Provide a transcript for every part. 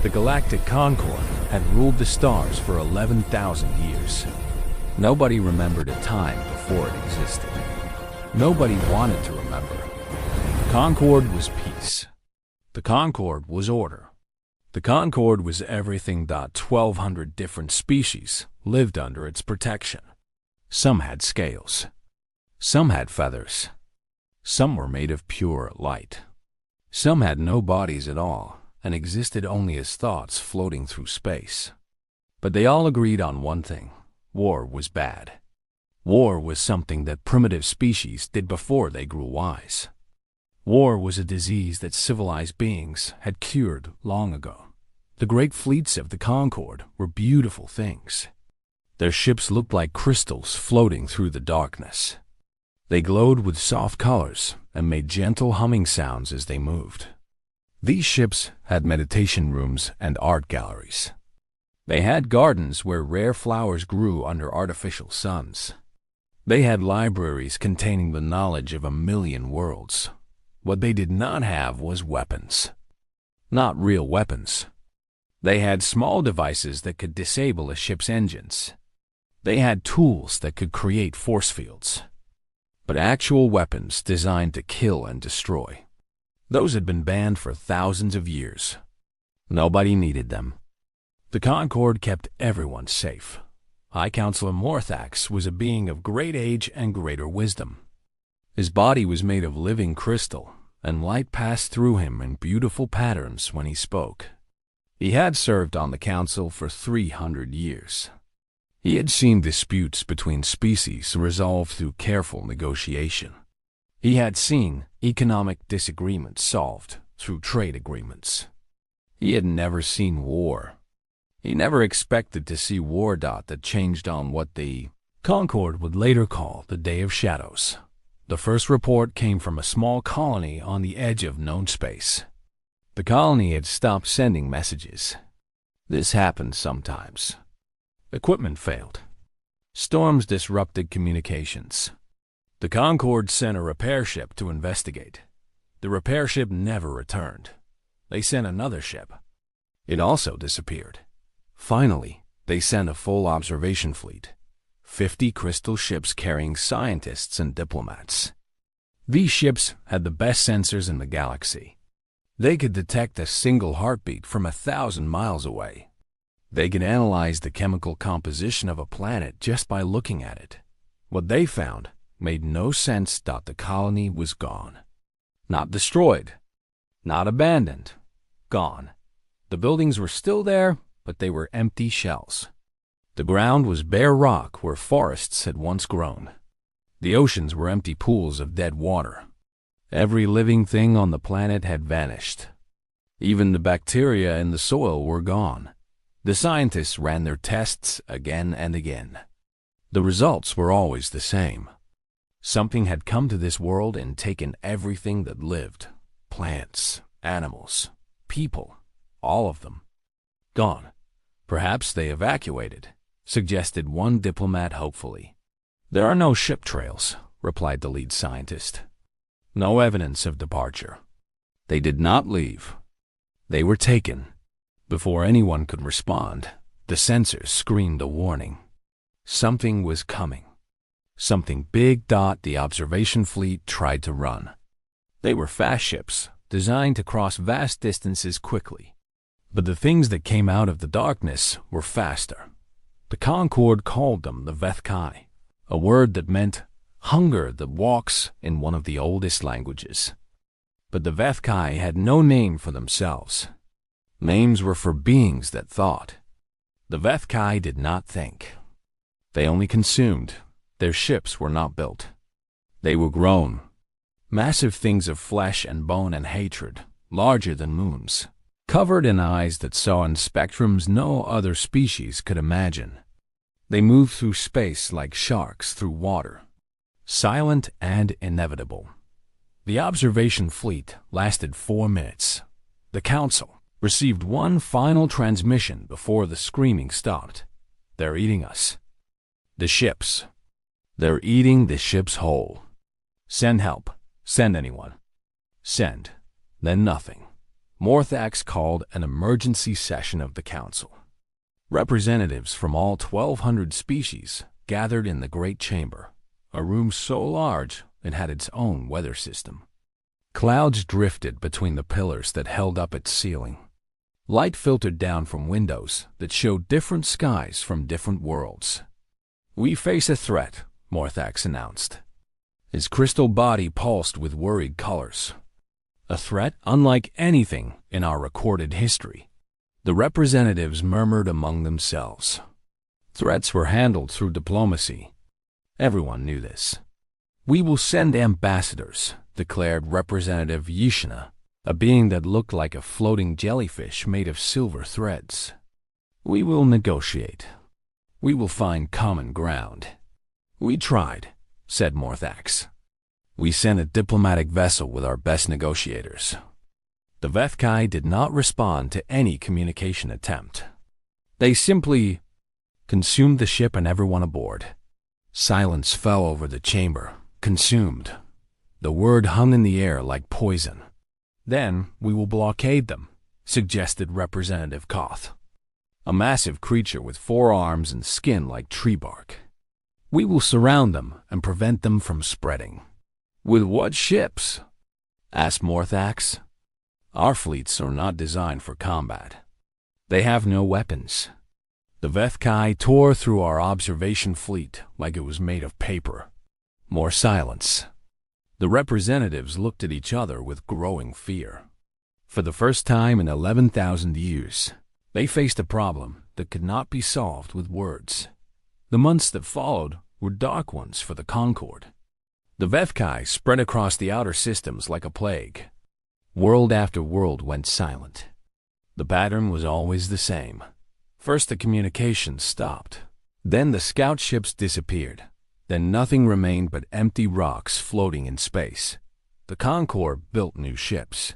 The Galactic Concord had ruled the stars for 11,000 years. Nobody remembered a time before it existed. Nobody wanted to remember. The Concord was peace. The Concord was order. The Concord was everything. 1,200 different species lived under its protection. Some had scales. Some had feathers. Some were made of pure light. Some had no bodies at all and existed only as thoughts floating through space. But they all agreed on one thing: war was bad. War was something that primitive species did before they grew wise. War was a disease that civilized beings had cured long ago. The great fleets of the Concord were beautiful things. Their ships looked like crystals floating through the darkness. They glowed with soft colors and made gentle humming sounds as they moved. These ships had meditation rooms and art galleries. They had gardens where rare flowers grew under artificial suns. They had libraries containing the knowledge of 1,000,000 worlds. What they did not have was weapons. Not real weapons. They had small devices that could disable a ship's engines. They had tools that could create force fields. But actual weapons designed to kill and destroy, those had been banned for thousands of years. Nobody needed them. The Concord kept everyone safe. High Counselor Morthax was a being of great age and greater wisdom. His body was made of living crystal, and light passed through him in beautiful patterns when he spoke. He had served on the council for 300 years. He had seen disputes between species resolved through careful negotiation. He had seen economic disagreements solved through trade agreements. He had never seen war. He never expected to see war. That changed on what the Concord would later call the Day of Shadows. The first report came from a small colony on the edge of known space. The colony had stopped sending messages. This happened sometimes. Equipment failed. Storms disrupted communications. The Concord sent a repair ship to investigate. The repair ship never returned. They sent another ship. It also disappeared. Finally, they sent a full observation fleet, 50 crystal ships carrying scientists and diplomats. These ships had the best sensors in the galaxy. They could detect a single heartbeat from 1,000 miles away. They could analyze the chemical composition of a planet just by looking at it. What they found made no sense. The colony was gone. Not destroyed. Not abandoned. Gone. The buildings were still there, but they were empty shells. The ground was bare rock where forests had once grown. The oceans were empty pools of dead water. Every living thing on the planet had vanished. Even the bacteria in the soil were gone. The scientists ran their tests again and again. The results were always the same. Something had come to this world and taken everything that lived. Plants, animals, people, all of them. Gone. Perhaps they evacuated, suggested one diplomat hopefully. There are no ship trails, replied the lead scientist. No evidence of departure. They did not leave. They were taken. Before anyone could respond, the sensors screamed a warning. Something was coming. Something big. The observation fleet tried to run. They were fast ships, designed to cross vast distances quickly. But the things that came out of the darkness were faster. The Concord called them the Vethkai, a word that meant hunger that walks in one of the oldest languages. But the Vethkai had no name for themselves. Names were for beings that thought. The Vethkai did not think. They only consumed. Their ships were not built. They were grown. Massive things of flesh and bone and hatred, larger than moons, covered in eyes that saw in spectrums no other species could imagine. They moved through space like sharks through water, silent and inevitable. The observation fleet lasted 4 minutes. The council received one final transmission before the screaming stopped. They're eating us. The ships. They're eating the ships whole. Send help. Send anyone. Send. Then nothing. Morthax called an emergency session of the council. Representatives from all 1,200 species gathered in the Great Chamber, a room so large it had its own weather system. Clouds drifted between the pillars that held up its ceiling. Light filtered down from windows that showed different skies from different worlds. "We face a threat," Morthax announced. His crystal body pulsed with worried colors. A threat unlike anything in our recorded history. The representatives murmured among themselves. Threats were handled through diplomacy. Everyone knew this. "We will send ambassadors," declared Representative Yishina, a being that looked like a floating jellyfish made of silver threads. "We will negotiate. We will find common ground." "We tried," said Morthax. "We sent a diplomatic vessel with our best negotiators." The Vethkai did not respond to any communication attempt. They simply consumed the ship and everyone aboard. Silence fell over the chamber. Consumed. The word hung in the air like poison. "Then we will blockade them," suggested Representative Koth, a massive creature with 4 arms and skin like tree bark. "We will surround them and prevent them from spreading." "With what ships?" asked Morthax. "Our fleets are not designed for combat. They have no weapons." The Vethkai tore through our observation fleet like it was made of paper. More silence. The representatives looked at each other with growing fear. For the first time in 11,000 years, they faced a problem that could not be solved with words. The months that followed were dark ones for the Concord. The Vethkai spread across the outer systems like a plague. World after world went silent. The pattern was always the same. First the communications stopped. Then the scout ships disappeared. Then nothing remained but empty rocks floating in space. The Concord built new ships.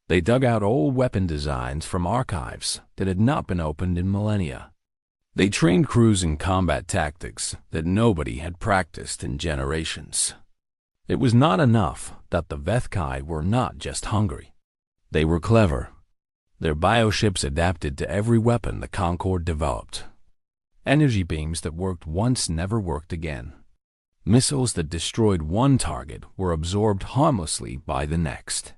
They dug out old weapon designs from archives that had not been opened in millennia. They trained crews in combat tactics that nobody had practiced in generations. It was not enough that the Vethkai were not just hungry. They were clever. Their bioships adapted to every weapon the Concord developed. Energy beams that worked once never worked again. Missiles that destroyed one target were absorbed harmlessly by the next.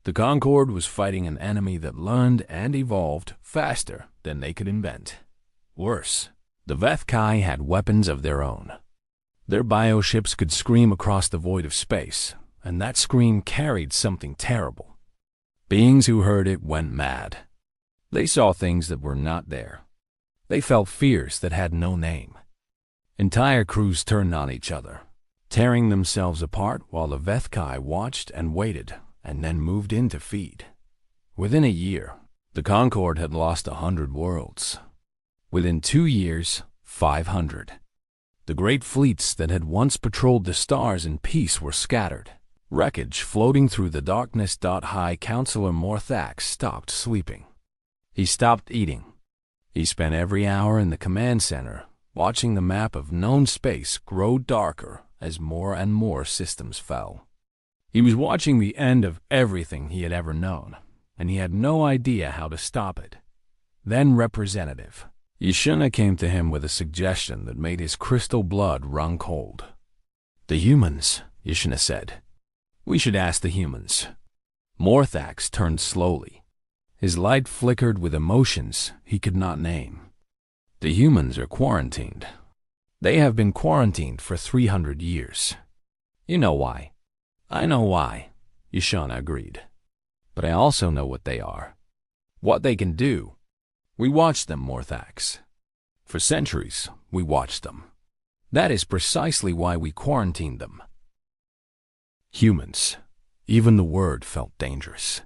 The Concord was fighting an enemy that learned and evolved faster than they could invent. Worse, the Vethkai had weapons of their own. Their bioships could scream across the void of space, and that scream carried something terrible. Beings who heard it went mad. They saw things that were not there. They felt fears that had no name. Entire crews turned on each other, tearing themselves apart while the Vethkai watched and waited, and then moved in to feed. Within a year, the Concord had lost 100 worlds. Within 2 years, 500. The great fleets that had once patrolled the stars in peace were scattered. Wreckage floating through the darkness. High Counselor Morthax stopped sleeping. He stopped eating. He spent every hour in the command center, watching the map of known space grow darker as more and more systems fell. He was watching the end of everything he had ever known, and he had no idea how to stop it. Then Representative Yishina came to him with a suggestion that made his crystal blood run cold. "The humans," Yishina said. "We should ask the humans." Morthax turned slowly. His light flickered with emotions he could not name. "The humans are quarantined. They have been quarantined for 300 years. You know why." "I know why," Yishana agreed. "But I also know what they are. What they can do. We watched them, Morthax. For centuries, we watched them. That is precisely why we quarantined them." Humans. Even the word felt dangerous.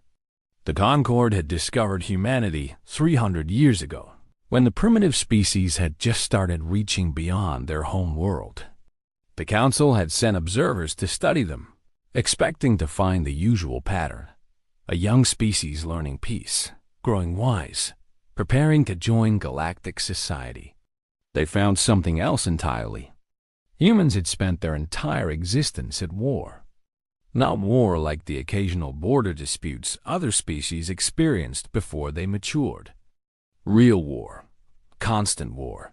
The Concord had discovered humanity 300 years ago, when the primitive species had just started reaching beyond their home world. The Council had sent observers to study them, expecting to find the usual pattern. A young species learning peace, growing wise, preparing to join galactic society. They found something else entirely. Humans had spent their entire existence at war. Not war like the occasional border disputes other species experienced before they matured. Real war. Constant war.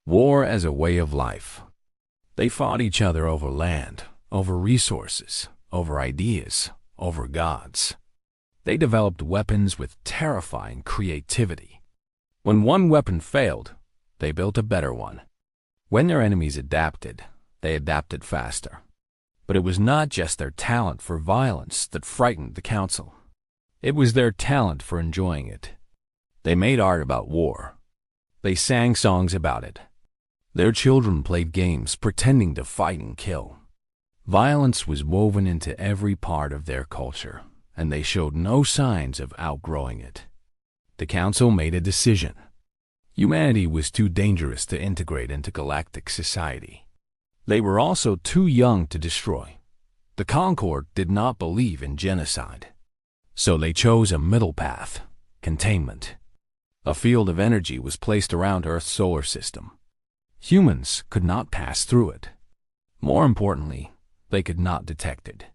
War as a way of life. They fought each other over land, over resources, over ideas, over gods. They developed weapons with terrifying creativity. When one weapon failed, they built a better one. When their enemies adapted, they adapted faster. But it was not just their talent for violence that frightened the council. It was their talent for enjoying it. They made art about war. They sang songs about it. Their children played games pretending to fight and kill. Violence was woven into every part of their culture, and they showed no signs of outgrowing it. The council made a decision. Humanity was too dangerous to integrate into galactic society. They were also too young to destroy. The Concord did not believe in genocide. So they chose a middle path, containment. A field of energy was placed around Earth's solar system. Humans could not pass through it. More importantly, they could not detect it.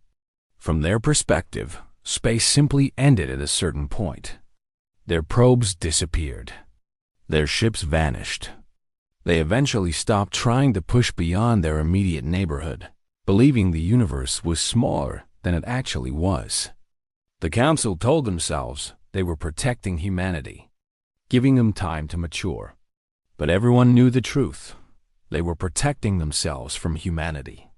From their perspective, space simply ended at a certain point. Their probes disappeared. Their ships vanished. They eventually stopped trying to push beyond their immediate neighborhood, believing the universe was smaller than it actually was. The council told themselves they were protecting humanity, giving them time to mature. But everyone knew the truth. They were protecting themselves from humanity.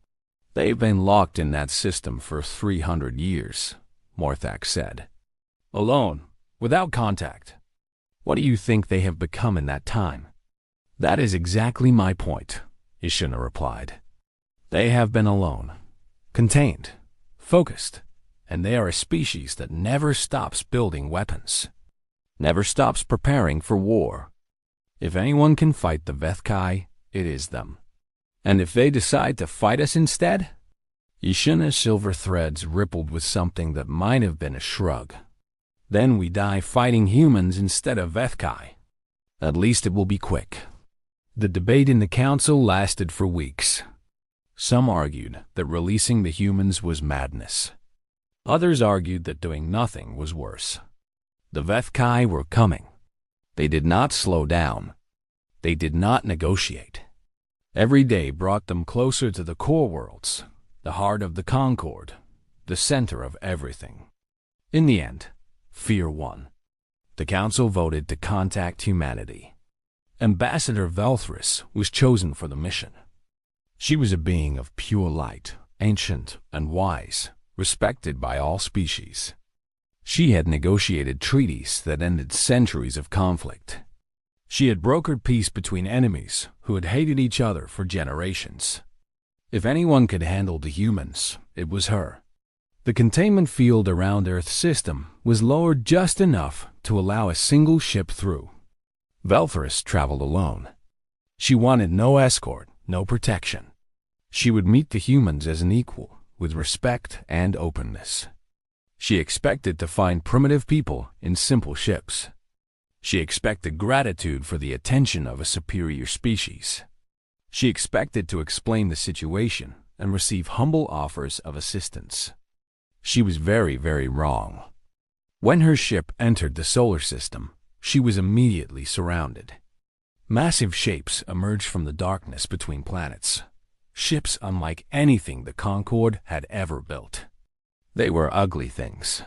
They've been locked in that system for 300 years, Morthak said. Alone, without contact. What do you think they have become in that time? That is exactly my point, Ishina replied. They have been alone, contained, focused, and they are a species that never stops building weapons, never stops preparing for war. If anyone can fight the Vethkai, it is them. And if they decide to fight us instead? Ishina's silver threads rippled with something that might have been a shrug. Then we die fighting humans instead of Vethkai. At least it will be quick. The debate in the council lasted for weeks. Some argued that releasing the humans was madness. Others argued that doing nothing was worse. The Vethkai were coming. They did not slow down. They did not negotiate. Every day brought them closer to the core worlds, the heart of the Concord, the center of everything. In the end, fear won. The council voted to contact humanity. Ambassador Velthris was chosen for the mission. She was a being of pure light, ancient and wise, respected by all species. She had negotiated treaties that ended centuries of conflict. She had brokered peace between enemies who had hated each other for generations. If anyone could handle the humans, it was her. The containment field around Earth's system was lowered just enough to allow a single ship through. Velthris traveled alone. She wanted no escort, no protection. She would meet the humans as an equal, with respect and openness. She expected to find primitive people in simple ships. She expected gratitude for the attention of a superior species. She expected to explain the situation and receive humble offers of assistance. She was very, very wrong. When her ship entered the solar system, she was immediately surrounded. Massive shapes emerged from the darkness between planets. Ships unlike anything the Concord had ever built. They were ugly things.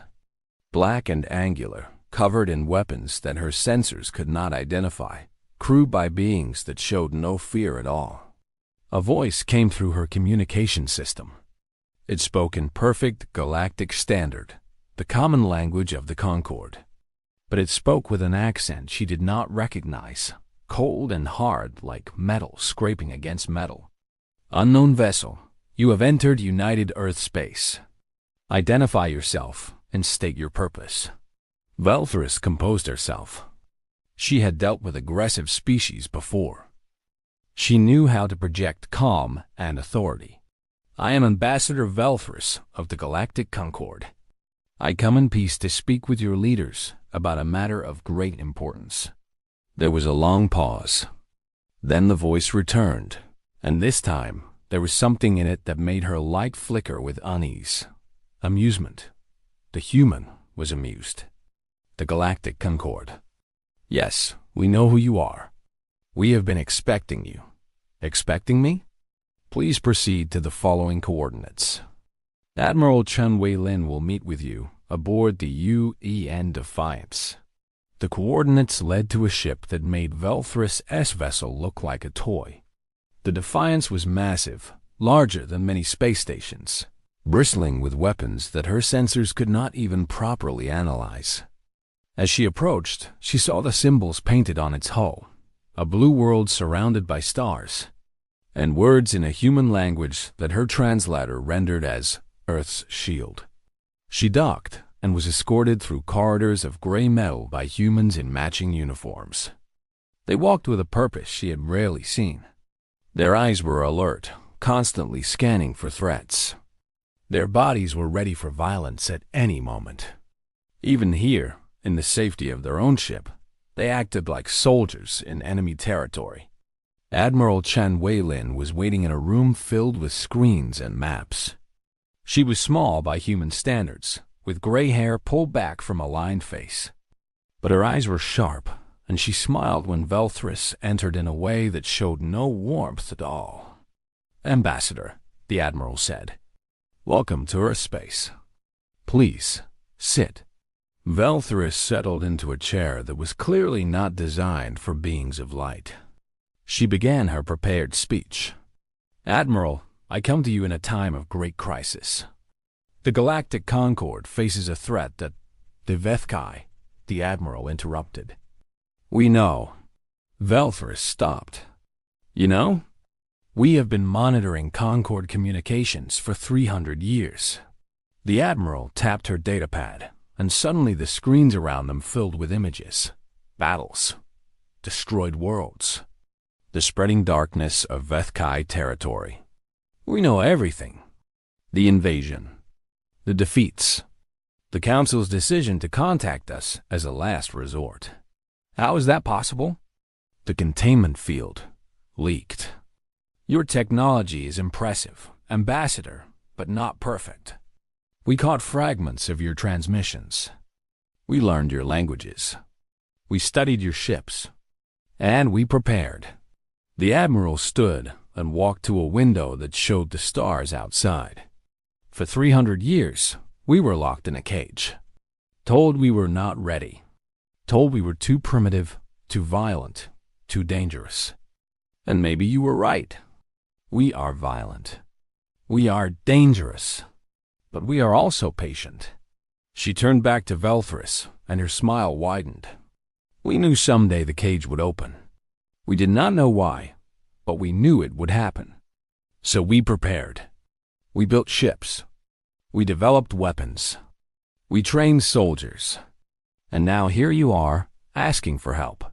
Black and angular, covered in weapons that her sensors could not identify, crewed by beings that showed no fear at all. A voice came through her communication system. It spoke in perfect galactic standard, the common language of the Concord. But it spoke with an accent she did not recognize, cold and hard like metal scraping against metal. Unknown vessel, you have entered United Earth space. Identify yourself and state your purpose. Velthris composed herself. She had dealt with aggressive species before. She knew how to project calm and authority. I am Ambassador Velthris of the Galactic Concord. I come in peace to speak with your leaders about a matter of great importance. There was a long pause. Then the voice returned, and this time there was something in it that made her light flicker with unease, Amusement. The human was amused. The Galactic Concorde. Yes, we know who you are. We have been expecting you. Expecting me? Please proceed to the following coordinates. Admiral Chen Wei-Lin will meet with you aboard the UN Defiance. The coordinates led to a ship that made Velthris' S-vessel look like a toy. The Defiance was massive, larger than many space stations, bristling with weapons that her sensors could not even properly analyze. As she approached, she saw the symbols painted on its hull, a blue world surrounded by stars, and words in a human language that her translator rendered as Earth's shield. She docked and was escorted through corridors of gray metal by humans in matching uniforms. They walked with a purpose she had rarely seen. Their eyes were alert, constantly scanning for threats. Their bodies were ready for violence at any moment. Even here, in the safety of their own ship, they acted like soldiers in enemy territory. Admiral Chen Wei-Lin was waiting in a room filled with screens and maps. She was small by human standards, with gray hair pulled back from a lined face. But her eyes were sharp, and she smiled when Velthris entered in a way that showed no warmth at all. "Ambassador," the Admiral said, "welcome to Earth space. Please, sit." Velthris settled into a chair that was clearly not designed for beings of light. She began her prepared speech. "Admiral, I come to you in a time of great crisis. The Galactic Concorde faces a threat that..." "The Vethkai," the Admiral interrupted. "We know." Velthris stopped. "You know? We have been monitoring Concorde communications for 300 years. The Admiral tapped her datapad, and suddenly the screens around them filled with images. Battles. Destroyed worlds. The spreading darkness of Vethkai territory. We know everything. The invasion. The defeats. The Council's decision to contact us as a last resort. How is that possible? The containment field leaked. Your technology is impressive, Ambassador, but not perfect. We caught fragments of your transmissions. We learned your languages. We studied your ships. And we prepared." The Admiral stood and walked to a window that showed the stars outside. "For 300 years, we were locked in a cage. Told we were not ready. Told we were too primitive, too violent, too dangerous. And maybe you were right. We are violent. We are dangerous. But we are also patient." She turned back to Velthris, and her smile widened. "We knew someday the cage would open. We did not know why, but we knew it would happen. So we prepared. We built ships. We developed weapons. We trained soldiers. And now here you are, asking for help.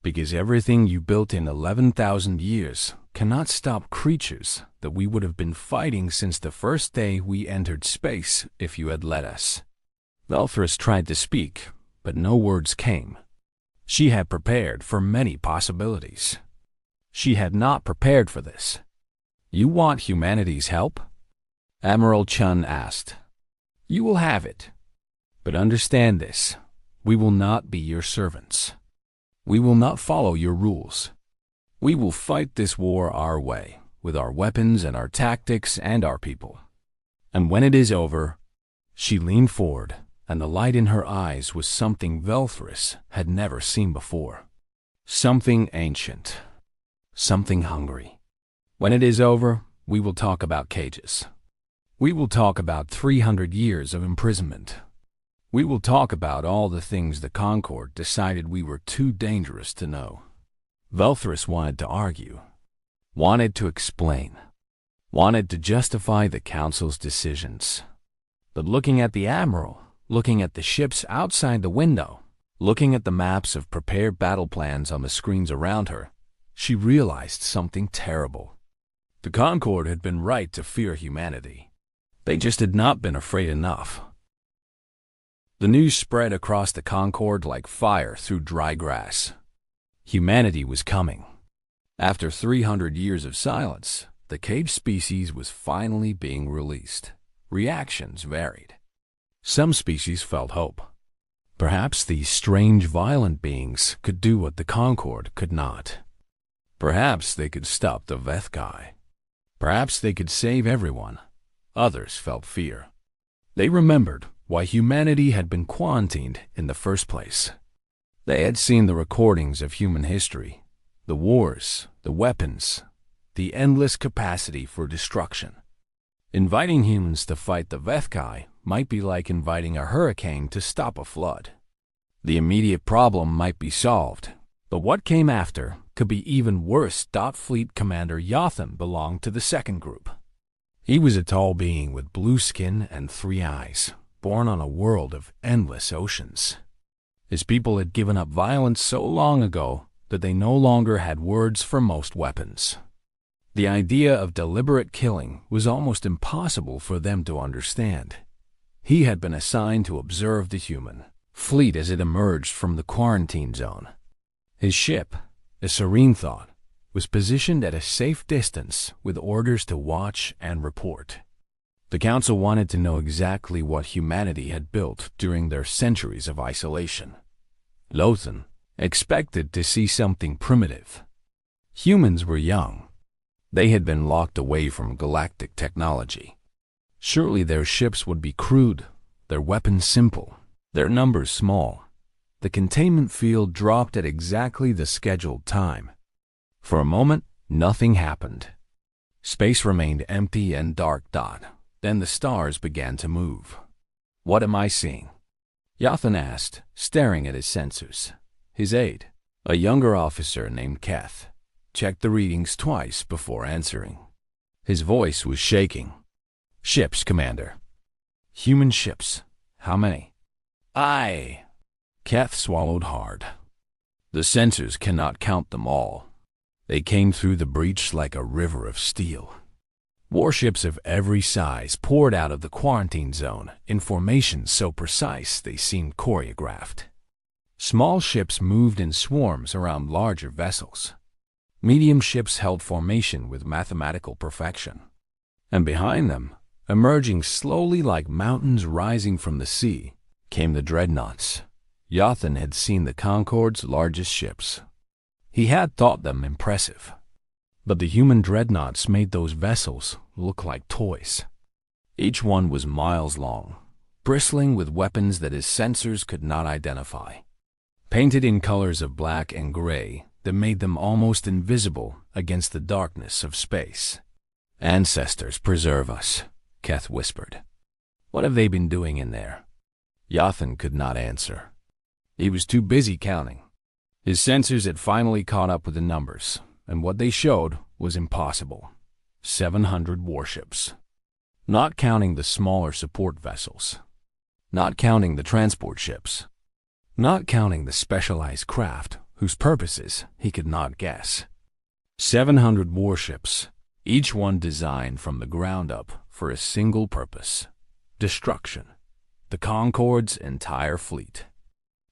Because everything you built in 11,000 years cannot stop creatures that we would have been fighting since the first day we entered space if you had let us." Velthris tried to speak, but no words came. She had prepared for many possibilities. She had not prepared for this. "You want humanity's help?" Admiral Chen asked. "You will have it. But understand this, we will not be your servants. We will not follow your rules. We will fight this war our way, with our weapons and our tactics and our people. And when it is over..." She leaned forward, and the light in her eyes was something Velthris had never seen before. Something ancient. Something hungry. "When it is over, we will talk about cages. We will talk about 300 years of imprisonment. We will talk about all the things the Concorde decided we were too dangerous to know." Velthris wanted to argue, wanted to explain, wanted to justify the Council's decisions. But looking at the Admiral, looking at the ships outside the window, looking at the maps of prepared battle plans on the screens around her, she realized something terrible. The Concorde had been right to fear humanity. They just had not been afraid enough. The news spread across the Concorde like fire through dry grass. Humanity was coming. After 300 years of silence, the caged species was finally being released. reactions varied. Some species felt hope. Perhaps these strange, violent beings could do what the Concorde could not. Perhaps they could stop the Vethkai. Perhaps they could save everyone. Others felt fear. They remembered why humanity had been quarantined in the first place. They had seen the recordings of human history, the wars, the weapons, the endless capacity for destruction. Inviting humans to fight the Vethkai might be like inviting a hurricane to stop a flood. The immediate problem might be solved, but what came after could be even worse. Fleet Commander Yothan belonged to the second group. He was a tall being with blue skin and 3 eyes, born on a world of endless oceans. His people had given up violence so long ago that they no longer had words for most weapons. The idea of deliberate killing was almost impossible for them to understand. He had been assigned to observe the human fleet as it emerged from the quarantine zone. His ship, a serene thought, was positioned at a safe distance with orders to watch and report. The council wanted to know exactly what humanity had built during their centuries of isolation. Lothan expected to see something primitive. Humans were young. They had been locked away from galactic technology. Surely their ships would be crude, their weapons simple, their numbers small. The containment field dropped at exactly the scheduled time. For a moment, nothing happened. Space remained empty and dark. Then the stars began to move. "What am I seeing?" Yothan asked, staring at his sensors. His aide, a younger officer named Keth, checked the readings twice before answering. His voice was shaking. "Ships, Commander." "Human ships. How many?" "I." Keth swallowed hard. "The sensors cannot count them all. They came through the breach like a river of steel." Warships of every size poured out of the quarantine zone in formations so precise they seemed choreographed. Small ships moved in swarms around larger vessels. Medium ships held formation with mathematical perfection. And behind them, emerging slowly like mountains rising from the sea, came the dreadnoughts. Yothan had seen the Concorde's largest ships. He had thought them impressive. But the human dreadnoughts made those vessels look like toys. Each one was miles long, bristling with weapons that his sensors could not identify. Painted in colors of black and gray that made them almost invisible against the darkness of space. "Ancestors preserve us," Keth whispered. "What have they been doing in there?" Yothan could not answer. He was too busy counting. His sensors had finally caught up with the numbers, and what they showed was impossible. 700 warships. Not counting the smaller support vessels. Not counting the transport ships. Not counting the specialized craft whose purposes he could not guess. 700 warships, each one designed from the ground up for a single purpose: destruction. The Concorde's entire fleet.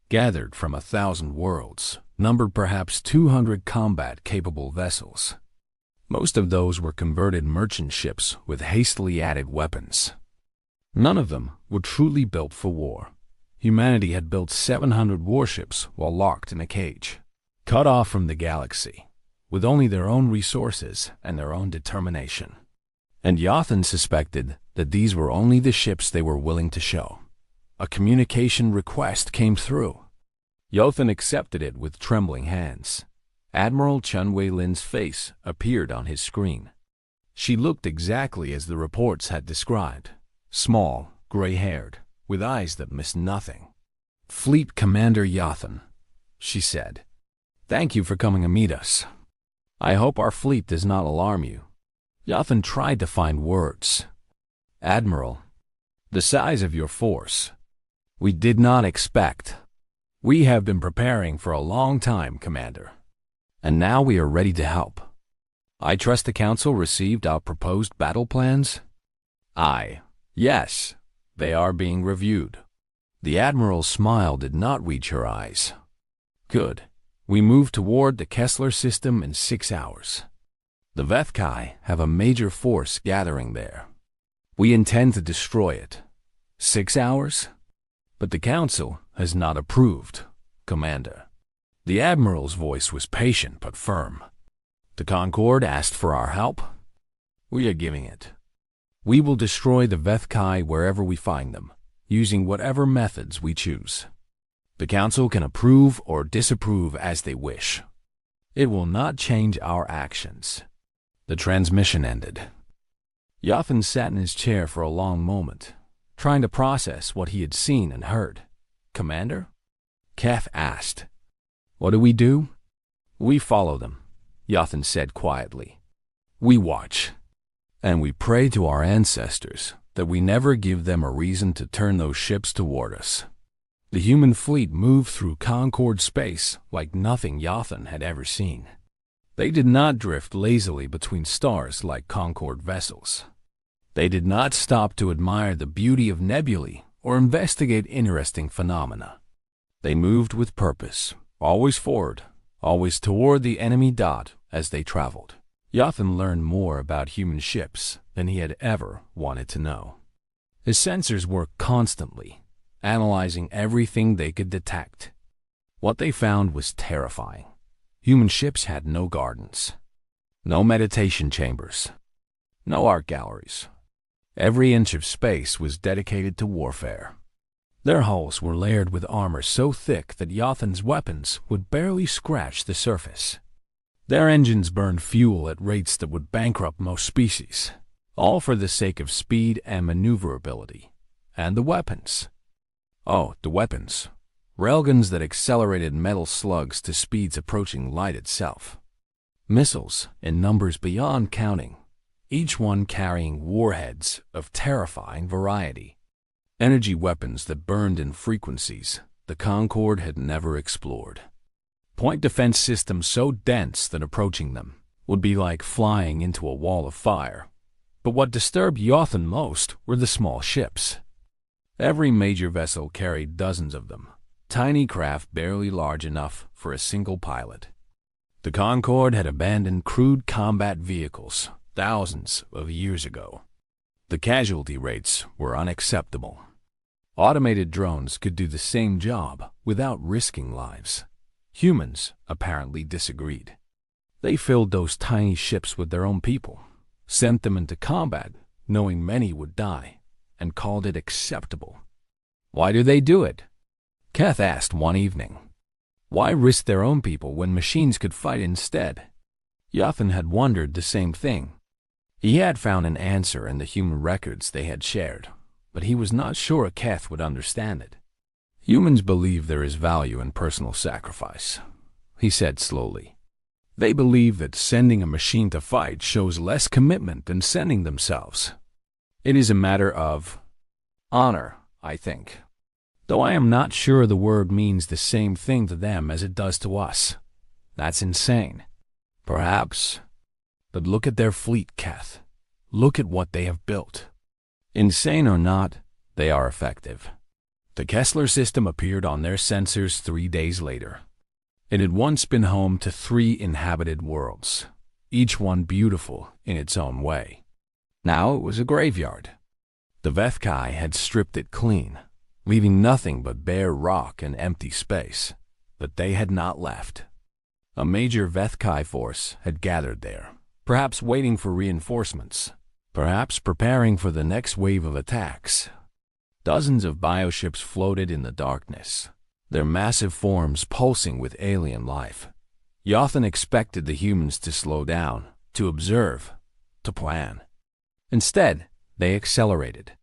Gathered from 1,000 worlds, numbered perhaps 200 combat-capable vessels. Most of those were converted merchant ships with hastily added weapons. None of them were truly built for war. Humanity had built 700 warships while locked in a cage, cut off from the galaxy, with only their own resources and their own determination. And Yothan suspected that these were only the ships they were willing to show. A communication request came through. Yothan accepted it with trembling hands. Admiral Chun Wei-Lin's face appeared on his screen. She looked exactly as the reports had described. Small, gray-haired, with eyes that missed nothing. "Fleet Commander Yothan," she said. "Thank you for coming to meet us. I hope our fleet does not alarm you." Yothan tried to find words. "Admiral, the size of your force. We did not expect. We have been preparing for a long time, Commander. And now we are ready to help. I trust the Council received our proposed battle plans?" Yes, they are being reviewed." The Admiral's smile did not reach her eyes. "Good. We move toward the Kessler system in 6 hours. The Vethkai have a major force gathering there. We intend to destroy it. 6 hours? But the Council has not approved, Commander. The Admiral's voice was patient but firm. The Concorde asked for our help. We are giving it. We will destroy the Vethkai wherever we find them, using whatever methods we choose. The Council can approve or disapprove as they wish. It will not change our actions. The transmission ended. Yathan sat in his chair for a long moment, trying to process what he had seen and heard. Commander? Keth asked. What do? We follow them, Yathan said quietly. We watch. And we pray to our ancestors that we never give them a reason to turn those ships toward us. The human fleet moved through Concorde space like nothing Yathan had ever seen. They did not drift lazily between stars like Concorde vessels. They did not stop to admire the beauty of nebulae or investigate interesting phenomena. They moved with purpose, always forward, always toward the enemy dot as they traveled. Yathan learned more about human ships than he had ever wanted to know. His sensors worked constantly, analyzing everything they could detect. What they found was terrifying. Human ships had no gardens, no meditation chambers, no art galleries. Every inch of space was dedicated to warfare. Their hulls were layered with armor so thick that Yathan's weapons would barely scratch the surface. Their engines burned fuel at rates that would bankrupt most species, all for the sake of speed and maneuverability. And the weapons. Oh, the weapons. Railguns that accelerated metal slugs to speeds approaching light itself. Missiles in numbers beyond counting, each one carrying warheads of terrifying variety. Energy weapons that burned in frequencies the Concorde had never explored. Point defense systems so dense that approaching them would be like flying into a wall of fire. But what disturbed Yathan most were the small ships. Every major vessel carried dozens of them, tiny craft barely large enough for a single pilot. The Concorde had abandoned crude combat vehicles thousands of years ago. The casualty rates were unacceptable. Automated drones could do the same job without risking lives. Humans apparently disagreed. They filled those tiny ships with their own people, sent them into combat knowing many would die, and called it acceptable. Why do they do it? Keth asked one evening. Why risk their own people when machines could fight instead? Yathan had wondered the same thing. He had found an answer in the human records they had shared, but he was not sure Keth would understand it. Humans believe there is value in personal sacrifice, he said slowly. They believe that sending a machine to fight shows less commitment than sending themselves. It is a matter of honor, I think. Though I am not sure the word means the same thing to them as it does to us. That's insane. Perhaps. But look at their fleet, Keth. Look at what they have built. Insane or not, they are effective. The Kessler system appeared on their sensors 3 days later. It had once been home to 3 inhabited worlds, each one beautiful in its own way. Now it was a graveyard. The Vethkai had stripped it clean, leaving nothing but bare rock and empty space. But they had not left. A major Vethkai force had gathered there, perhaps waiting for reinforcements, perhaps preparing for the next wave of attacks. Dozens of bioships floated in the darkness, their massive forms pulsing with alien life. Yathan expected the humans to slow down, to observe, to plan. Instead, they accelerated.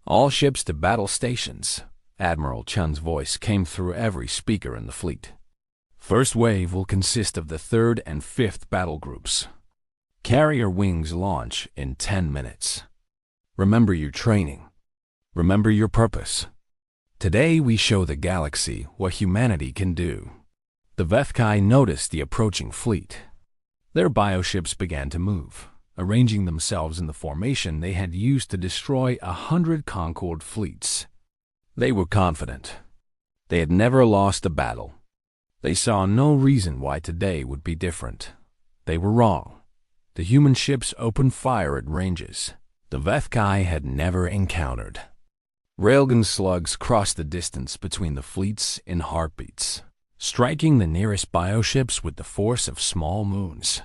All ships to battle stations. Admiral Chun's voice came through every speaker in the fleet. First wave will consist of the 3rd and 5th battle groups. Carrier wings launch in 10 minutes. Remember your training. Remember your purpose. Today we show the galaxy what humanity can do. The Vethkai noticed the approaching fleet. Their bioships began to move, arranging themselves in the formation they had used to destroy 100 Concorde fleets. They were confident. They had never lost a battle. They saw no reason why today would be different. They were wrong. The human ships opened fire at ranges, the Vethkai had never encountered. Railgun slugs crossed the distance between the fleets in heartbeats, striking the nearest bioships with the force of small moons.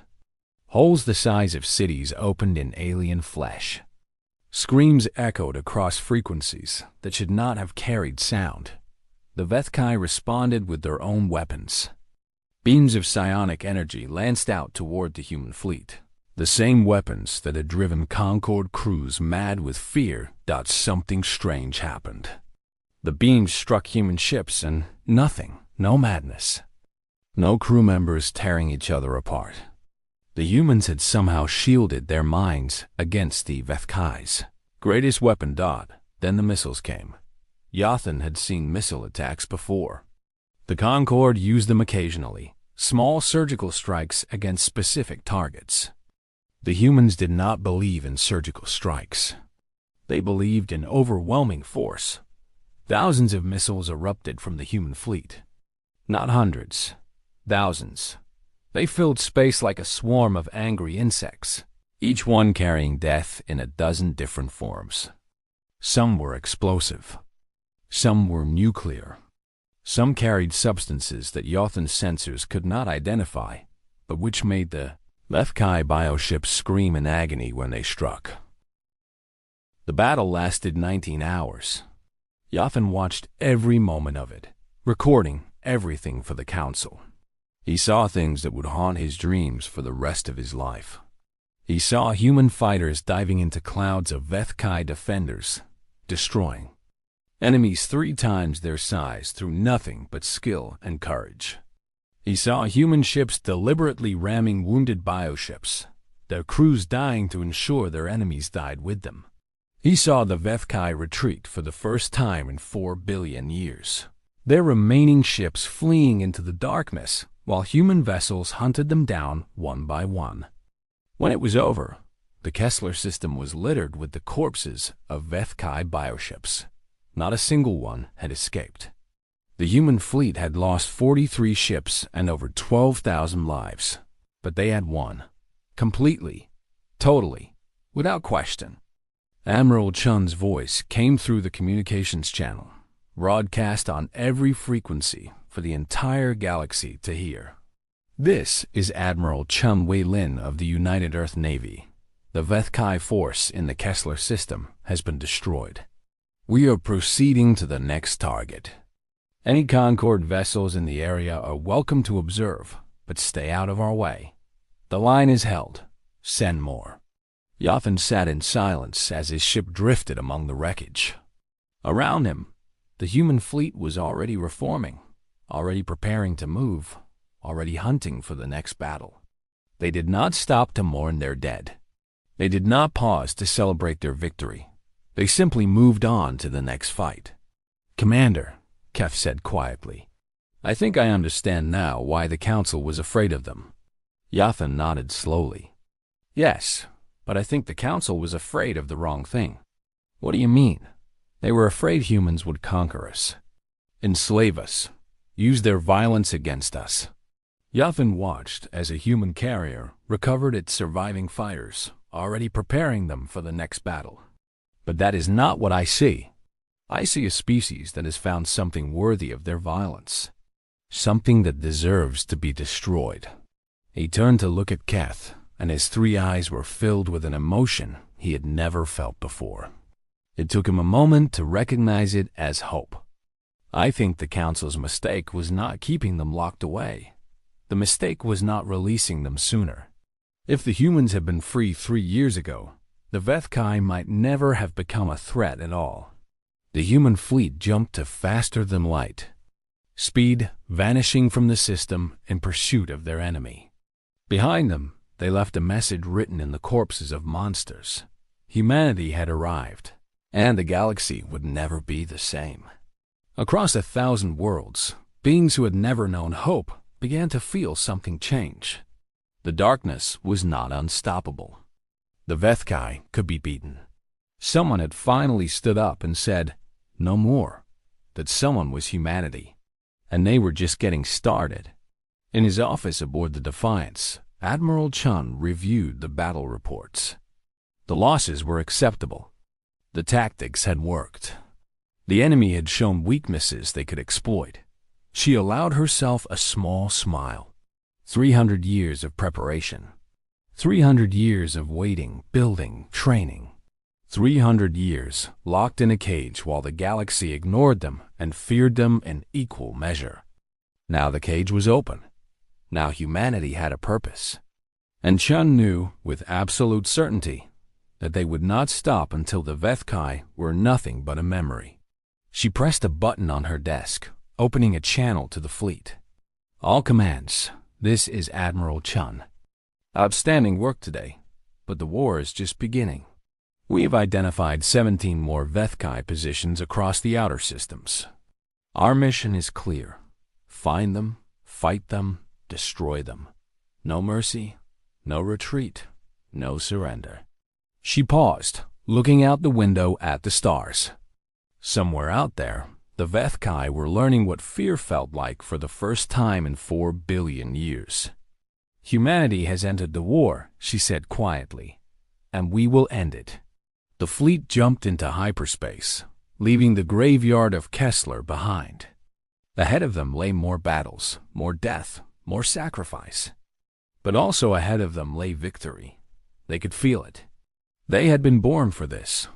Holes the size of cities opened in alien flesh. Screams echoed across frequencies that should not have carried sound. The Vethkai responded with their own weapons. Beams of psionic energy lanced out toward the human fleet. The same weapons that had driven Concorde crews mad with fear that something strange happened. The beams struck human ships and nothing, no madness. No crew members tearing each other apart. The humans had somehow shielded their minds against the Vethkai's greatest weapon. Then the missiles came. Yathan had seen missile attacks before. The Concorde used them occasionally, small surgical strikes against specific targets. The humans did not believe in surgical strikes. They believed in overwhelming force. Thousands of missiles erupted from the human fleet. Not hundreds, thousands. They filled space like a swarm of angry insects, each one carrying death in a dozen different forms. Some were explosive. Some were nuclear. Some carried substances that Yathan's sensors could not identify, but which made the Vethkai bioships scream in agony when they struck. The battle lasted 19 hours. Yathan watched every moment of it, recording everything for the Council. He saw things that would haunt his dreams for the rest of his life. He saw human fighters diving into clouds of Vethkai defenders, destroying enemies 3 times their size through nothing but skill and courage. He saw human ships deliberately ramming wounded bioships, their crews dying to ensure their enemies died with them. He saw the Vethkai retreat for the first time in 4 billion years, their remaining ships fleeing into the darkness while human vessels hunted them down one by one. When it was over, the Kessler system was littered with the corpses of Vethkai bioships. Not a single one had escaped. The human fleet had lost 43 ships and over 12,000 lives, but they had won. Completely, totally, without question. Admiral Chun's voice came through the communications channel, broadcast on every frequency for the entire galaxy to hear. This is Admiral Chun Wei-Lin of the United Earth Navy. The Vethkai force in the Kessler system has been destroyed. We are proceeding to the next target. Any Concorde vessels in the area are welcome to observe, but stay out of our way. The line is held. Send more. Yathan sat in silence as his ship drifted among the wreckage. Around him, the human fleet was already reforming, already preparing to move, already hunting for the next battle. They did not stop to mourn their dead. They did not pause to celebrate their victory. They simply moved on to the next fight. "Commander," Kef said quietly, "I think I understand now why the Council was afraid of them." Yathan nodded slowly. "Yes, but I think the Council was afraid of the wrong thing." "What do you mean?" "They were afraid humans would conquer us, enslave us, use their violence against us." Yathan watched as a human carrier recovered its surviving fighters, already preparing them for the next battle. "But that is not what I see. I see a species that has found something worthy of their violence, something that deserves to be destroyed." He turned to look at Keth, and his 3 eyes were filled with an emotion he had never felt before. It took him a moment to recognize it as hope. "I think the Council's mistake was not keeping them locked away. The mistake was not releasing them sooner. If the humans had been free 3 years ago, the Vethkai might never have become a threat at all." The human fleet jumped to faster than light, speed vanishing from the system in pursuit of their enemy. Behind them, they left a message written in the corpses of monsters. Humanity had arrived, and the galaxy would never be the same. Across 1,000 worlds, beings who had never known hope began to feel something change. The darkness was not unstoppable. The Vethkai could be beaten. Someone had finally stood up and said, "No more," that someone was humanity, and they were just getting started. In his office aboard the Defiance, Admiral Chun reviewed the battle reports. The losses were acceptable. The tactics had worked. The enemy had shown weaknesses they could exploit. She allowed herself a small smile. 300 years of preparation. 300 years of waiting, building, training. 300 years locked in a cage while the galaxy ignored them and feared them in equal measure. Now the cage was open. Now humanity had a purpose. And Chun knew with absolute certainty that they would not stop until the Vethkai were nothing but a memory. She pressed a button on her desk, opening a channel to the fleet. All commands, this is Admiral Chun. Outstanding work today, but the war is just beginning. We have identified 17 more Vethkai positions across the outer systems. Our mission is clear. Find them, fight them, destroy them. No mercy, no retreat, no surrender. She paused, looking out the window at the stars. Somewhere out there, the Vethkai were learning what fear felt like for the first time in 4 billion years. Humanity has entered the war, she said quietly, and we will end it. The fleet jumped into hyperspace, leaving the graveyard of Kessler behind. Ahead of them lay more battles, more death, more sacrifice. But also ahead of them lay victory. They could feel it. They had been born for this,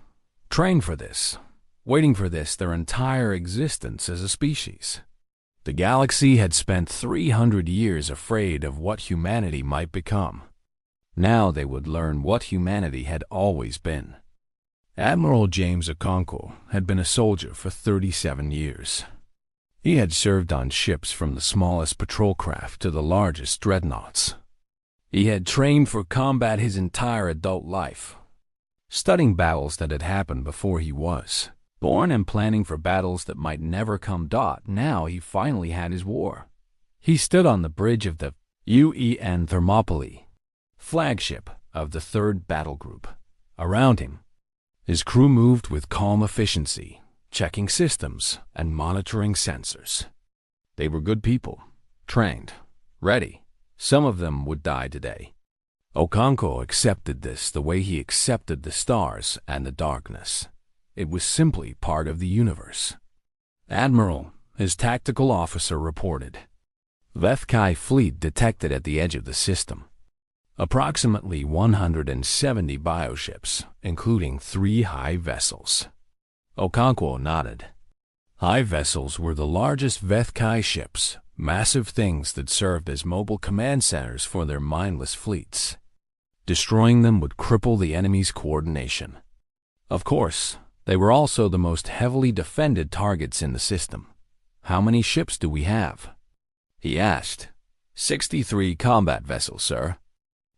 trained for this, waiting for this their entire existence as a species. The galaxy had spent 300 years afraid of what humanity might become. Now they would learn what humanity had always been. Admiral James Okonkwo had been a soldier for 37 years. He had served on ships from the smallest patrol craft to the largest dreadnoughts. He had trained for combat his entire adult life, studying battles that had happened before he was born and planning for battles that might never come. Now he finally had his war. He stood on the bridge of the UN Thermopylae, flagship of the 3rd Battle Group. Around him, his crew moved with calm efficiency, checking systems and monitoring sensors. They were good people, trained, ready. Some of them would die today. Okonkwo accepted this the way he accepted the stars and the darkness. It was simply part of the universe. Admiral, his tactical officer, reported. Vethkai fleet detected at the edge of the system. Approximately 170 bioships, including 3 high vessels. Okonkwo nodded. High vessels were the largest Vethkai ships, massive things that served as mobile command centers for their mindless fleets. Destroying them would cripple the enemy's coordination. Of course, they were also the most heavily defended targets in the system. How many ships do we have? He asked. 63 combat vessels, sir,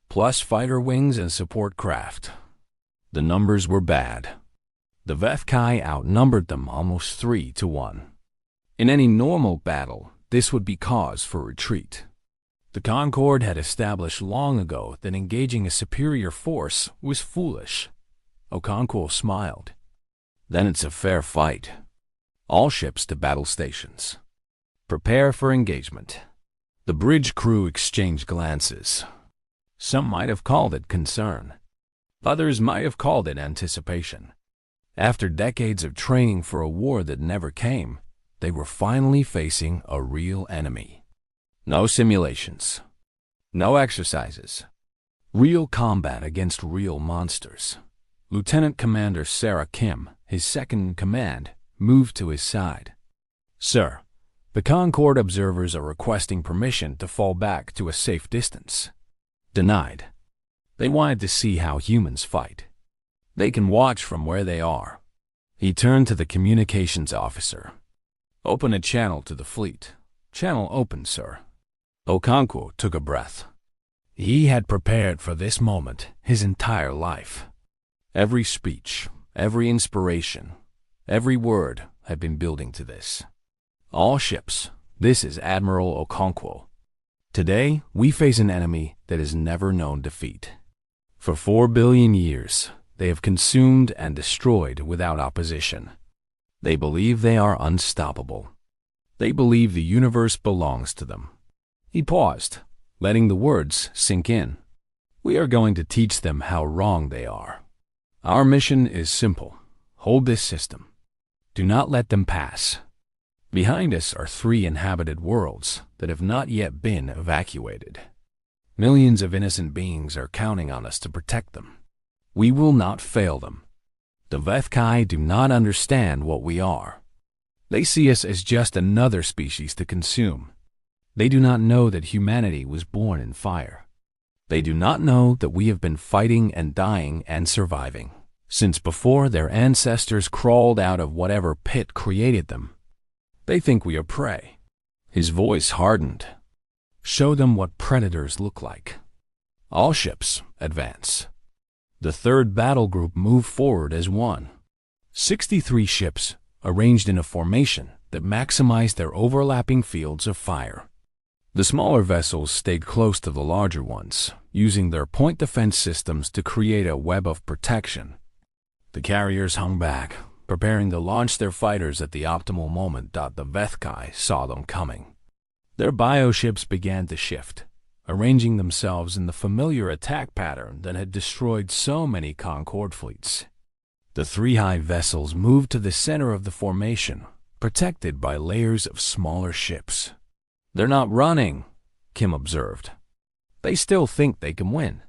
plus fighter wings and support craft. The numbers were bad. The Vethkai outnumbered them almost 3 to 1. In any normal battle, this would be cause for retreat. The Concord had established long ago that engaging a superior force was foolish. Okonkwo smiled. Then it's a fair fight. All ships to battle stations. Prepare for engagement. The bridge crew exchanged glances. Some might have called it concern. Others might have called it anticipation. After decades of training for a war that never came, they were finally facing a real enemy. No simulations. No exercises. Real combat against real monsters. Lieutenant Commander Sarah Kim, his second in command, moved to his side. Sir, the Concord observers are requesting permission to fall back to a safe distance. Denied. They wanted to see how humans fight. They can watch from where they are. He turned to the communications officer. Open a channel to the fleet. Channel open, sir. Okonkwo took a breath. He had prepared for this moment his entire life. Every speech, every inspiration, every word had been building to this. All ships, this is Admiral Okonkwo. Today, we face an enemy that has never known defeat. For 4 billion years, they have consumed and destroyed without opposition. They believe they are unstoppable. They believe the universe belongs to them. He paused, letting the words sink in. We are going to teach them how wrong they are. Our mission is simple. Hold this system. Do not let them pass. Behind us are 3 inhabited worlds that have not yet been evacuated. Millions of innocent beings are counting on us to protect them. We will not fail them. The Vethkai do not understand what we are. They see us as just another species to consume. They do not know that humanity was born in fire. They do not know that we have been fighting and dying and surviving since before their ancestors crawled out of whatever pit created them. They think we are prey. His voice hardened. Show them what predators look like. All ships advance. The 3rd battle group moved forward as one. 63 ships arranged in a formation that maximized their overlapping fields of fire. The smaller vessels stayed close to the larger ones, using their point defense systems to create a web of protection. The carriers hung back, preparing to launch their fighters at the optimal moment. The Vethkai saw them coming. Their bioships began to shift, arranging themselves in the familiar attack pattern that had destroyed so many Concord fleets. The 3 high vessels moved to the center of the formation, protected by layers of smaller ships. They're not running, Kim observed. They still think they can win.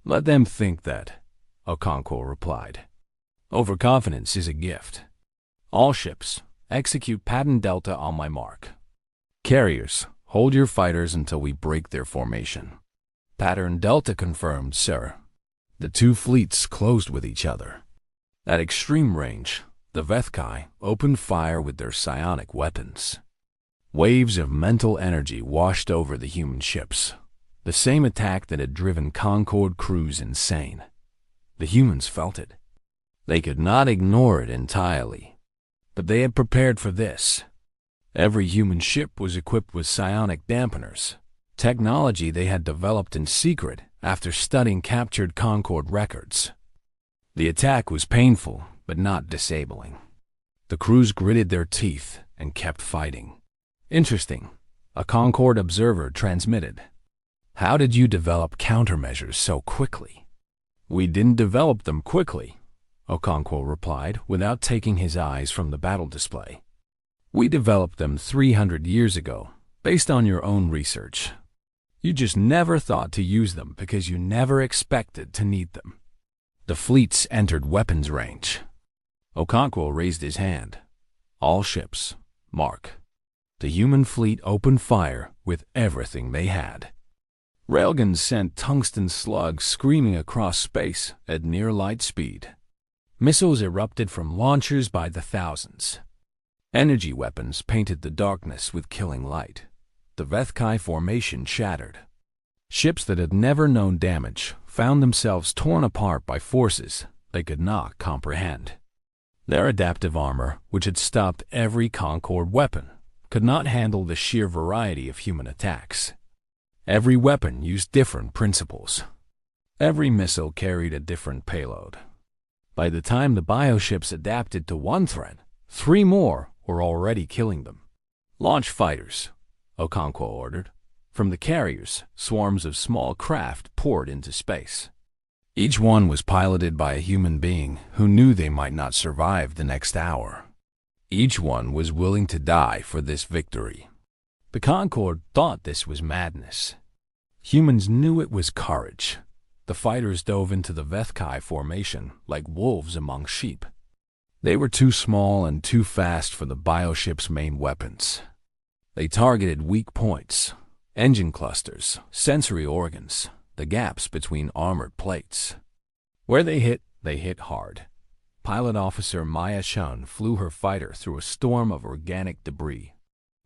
Let them think that, Okonkwo replied. Overconfidence is a gift. All ships, execute Pattern Delta on my mark. Carriers, hold your fighters until we break their formation. Pattern Delta confirmed, sir. The 2 fleets closed with each other. At extreme range, the Vethkai opened fire with their psionic weapons. Waves of mental energy washed over the human ships, the same attack that had driven Concord crews insane. The humans felt it. They could not ignore it entirely, but they had prepared for this. Every human ship was equipped with psionic dampeners, technology they had developed in secret after studying captured Concord records. The attack was painful, but not disabling. The crews gritted their teeth and kept fighting. Interesting, a Concord observer transmitted. How did you develop countermeasures so quickly? We didn't develop them quickly, Okonkwo replied without taking his eyes from the battle display. We developed them 300 years ago, based on your own research. You just never thought to use them because you never expected to need them. The fleets entered weapons range. Okonkwo raised his hand. All ships, mark. The human fleet opened fire with everything they had. Railguns sent tungsten slugs screaming across space at near light speed. Missiles erupted from launchers by the thousands. Energy weapons painted the darkness with killing light. The Vethkai formation shattered. Ships that had never known damage found themselves torn apart by forces they could not comprehend. Their adaptive armor, which had stopped every Concord weapon, could not handle the sheer variety of human attacks. Every weapon used different principles. Every missile carried a different payload. By the time the bioships adapted to one threat, 3 more were already killing them. Launch fighters, Okonkwo ordered. From the carriers, swarms of small craft poured into space. Each one was piloted by a human being who knew they might not survive the next hour. Each one was willing to die for this victory. The Concord thought this was madness. Humans knew it was courage. The fighters dove into the Vethkai formation like wolves among sheep. They were too small and too fast for the bioship's main weapons. They targeted weak points, engine clusters, sensory organs, the gaps between armored plates. Where they hit hard. Pilot Officer Maya Chun flew her fighter through a storm of organic debris.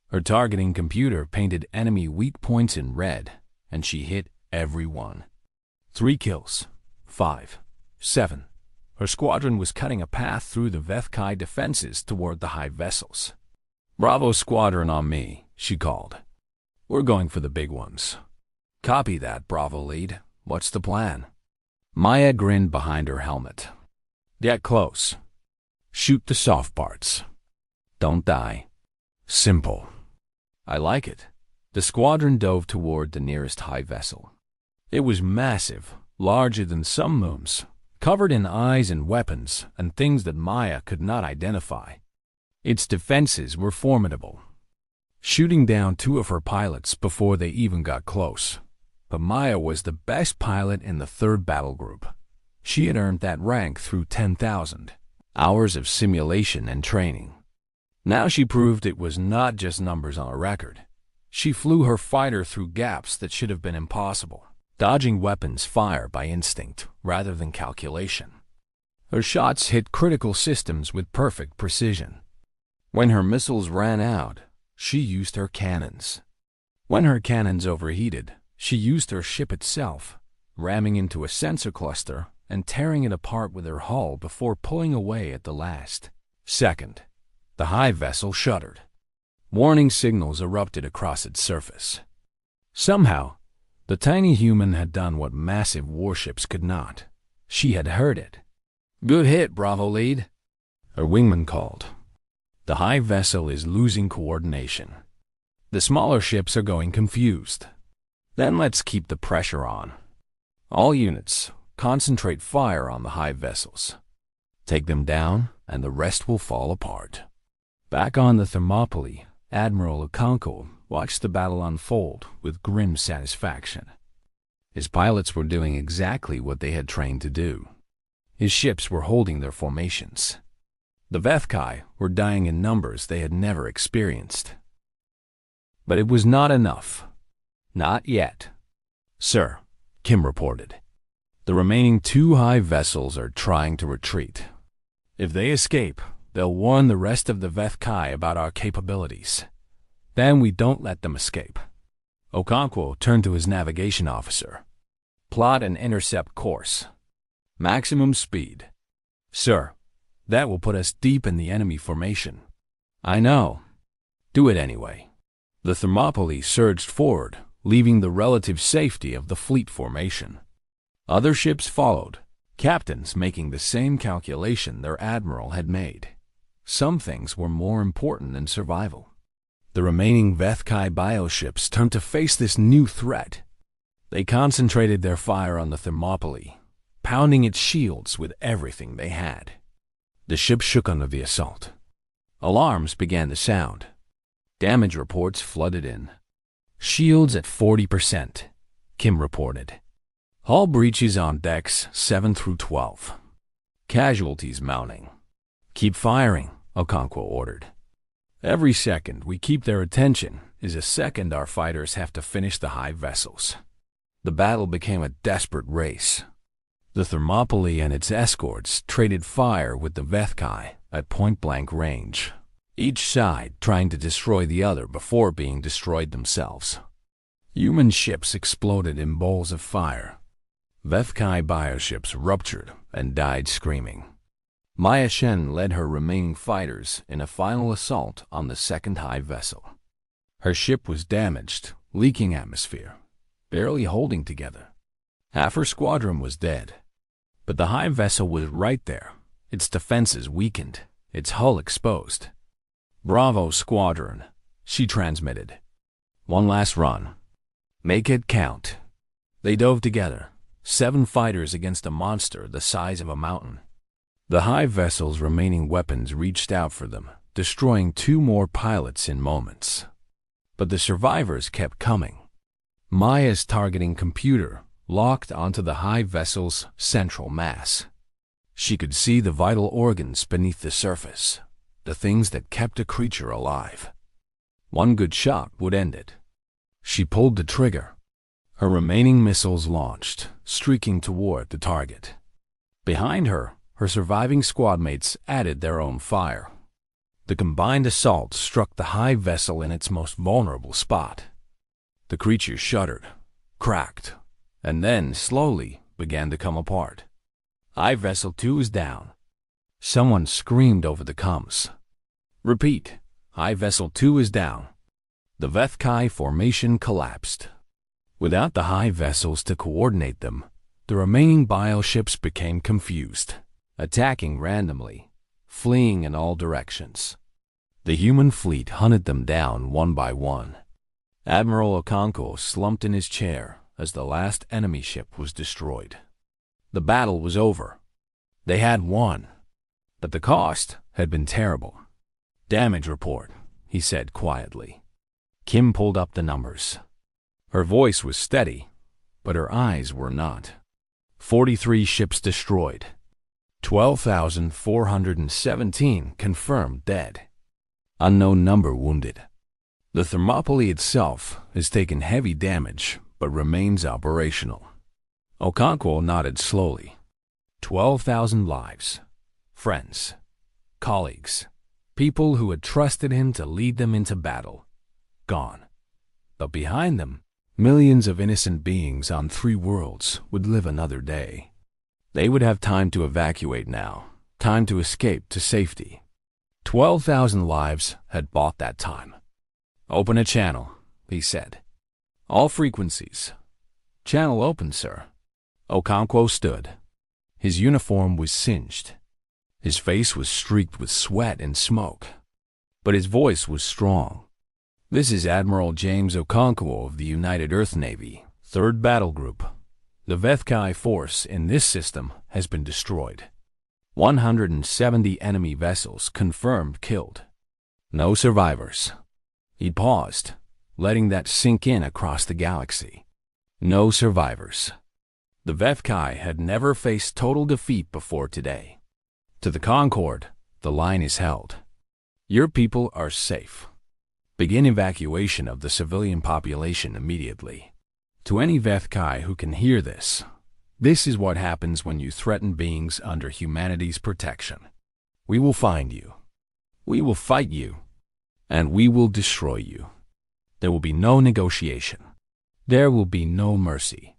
Her targeting computer painted enemy weak points in red, and she hit every one. 3 kills. 5. 7. Her squadron was cutting a path through the Vethkai defenses toward the high vessels. "Bravo Squadron on me," she called. "We're going for the big ones." "Copy that, Bravo Lead. What's the plan?" Maya grinned behind her helmet. "Get close. Shoot the soft parts. Don't die. Simple." "I like it." The squadron dove toward the nearest high vessel. It was massive, larger than some moons, covered in eyes and weapons and things that Maya could not identify. Its defenses were formidable, shooting down 2 of her pilots before they even got close. But Maya was the best pilot in the 3rd battle group. She had earned that rank through 10,000 hours of simulation and training. Now she proved it was not just numbers on a record. She flew her fighter through gaps that should have been impossible, dodging weapons fire by instinct rather than calculation. Her shots hit critical systems with perfect precision. When her missiles ran out, she used her cannons. When her cannons overheated, she used her ship itself, ramming into a sensor cluster and tearing it apart with her hull before pulling away at the last second. The hive vessel shuddered. Warning signals erupted across its surface. Somehow, the tiny human had done what massive warships could not. She had heard it. "Good hit, Bravo lead," her wingman called. "The hive vessel is losing coordination. The smaller ships are going confused. Then let's keep the pressure on. All units, concentrate fire on the hive vessels. Take them down, and the rest will fall apart." Back on the Thermopylae, Admiral Okonkwo watched the battle unfold with grim satisfaction. His pilots were doing exactly what they had trained to do. His ships were holding their formations. The Vethkai were dying in numbers they had never experienced. But it was not enough. Not yet. "Sir," Kim reported, "the remaining 2 hive vessels are trying to retreat. If they escape, they'll warn the rest of the Vethkai about our capabilities. Then we don't let them escape." Okonkwo turned to his navigation officer. "Plot an intercept course. Maximum speed." "Sir, that will put us deep in the enemy formation." "I know. Do it anyway." The Thermopylae surged forward, leaving the relative safety of the fleet formation. Other ships followed, captains making the same calculation their admiral had made. Some things were more important than survival. The remaining Vethkai bioships turned to face this new threat. They concentrated their fire on the Thermopylae, pounding its shields with everything they had. The ship shook under the assault. Alarms began to sound. Damage reports flooded in. "Shields at 40%, Kim reported. "Hull breaches on decks 7 through 12. Casualties mounting." "Keep firing," Okonkwo ordered. "Every second we keep their attention is a second our fighters have to finish the hive vessels." The battle became a desperate race. The Thermopylae and its escorts traded fire with the Vethkai at point-blank range, each side trying to destroy the other before being destroyed themselves. Human ships exploded in bowls of fire. Vethkai bioships ruptured and died screaming. Maya Shen led her remaining fighters in a final assault on the 2nd hive vessel. Her ship was damaged, leaking atmosphere, barely holding together. Half her squadron was dead. But the hive vessel was right there, its defenses weakened, its hull exposed. "Bravo, squadron," she transmitted. "One last run. Make it count." They dove together, 7 fighters against a monster the size of a mountain. The hive vessel's remaining weapons reached out for them, destroying 2 more pilots in moments. But the survivors kept coming. Maya's targeting computer locked onto the hive vessel's central mass. She could see the vital organs beneath the surface, the things that kept a creature alive. One good shot would end it. She pulled the trigger. Her remaining missiles launched, streaking toward the target. Behind her, her surviving squadmates added their own fire. The combined assault struck the hive vessel in its most vulnerable spot. The creature shuddered, cracked, and then slowly began to come apart. "Hive vessel 2 is down." Someone screamed over the comms. "Repeat, hive vessel 2 is down." The Vethkai formation collapsed. Without the hive vessels to coordinate them, the remaining bioships became confused, attacking randomly, fleeing in all directions. The human fleet hunted them down one by one. Admiral Okonkwo slumped in his chair as the last enemy ship was destroyed. The battle was over, They had won, but the cost had been terrible. "Damage report," he said quietly. Kim pulled up the numbers. Her voice was steady, but her eyes were not. 43 ships destroyed. 12,417 confirmed dead. Unknown number wounded. The Thermopylae itself has taken heavy damage, but remains operational. Okonkwo nodded slowly. 12,000 lives. Friends. Colleagues. People who had trusted him to lead them into battle. Gone. But behind them, millions of innocent beings on 3 worlds would live another day. They would have time to evacuate now, time to escape to safety. 12,000 lives had bought that time. "Open a channel," he said. "All frequencies." "Channel open, sir." Okonkwo stood. His uniform was singed. His face was streaked with sweat and smoke. But his voice was strong. "This is Admiral James Okonkwo of the United Earth Navy, 3rd Battle Group. The Vethkai force in this system has been destroyed. 170 enemy vessels confirmed killed. No survivors." He paused, letting that sink in across the galaxy. No survivors. The Vethkai had never faced total defeat before today. To the Concord, the line is held. Your people are safe. Begin evacuation of the civilian population immediately. To any Vethkai who can hear this, this is what happens when you threaten beings under humanity's protection. We will find you. We will fight you. And we will destroy you. There will be no negotiation. There will be no mercy.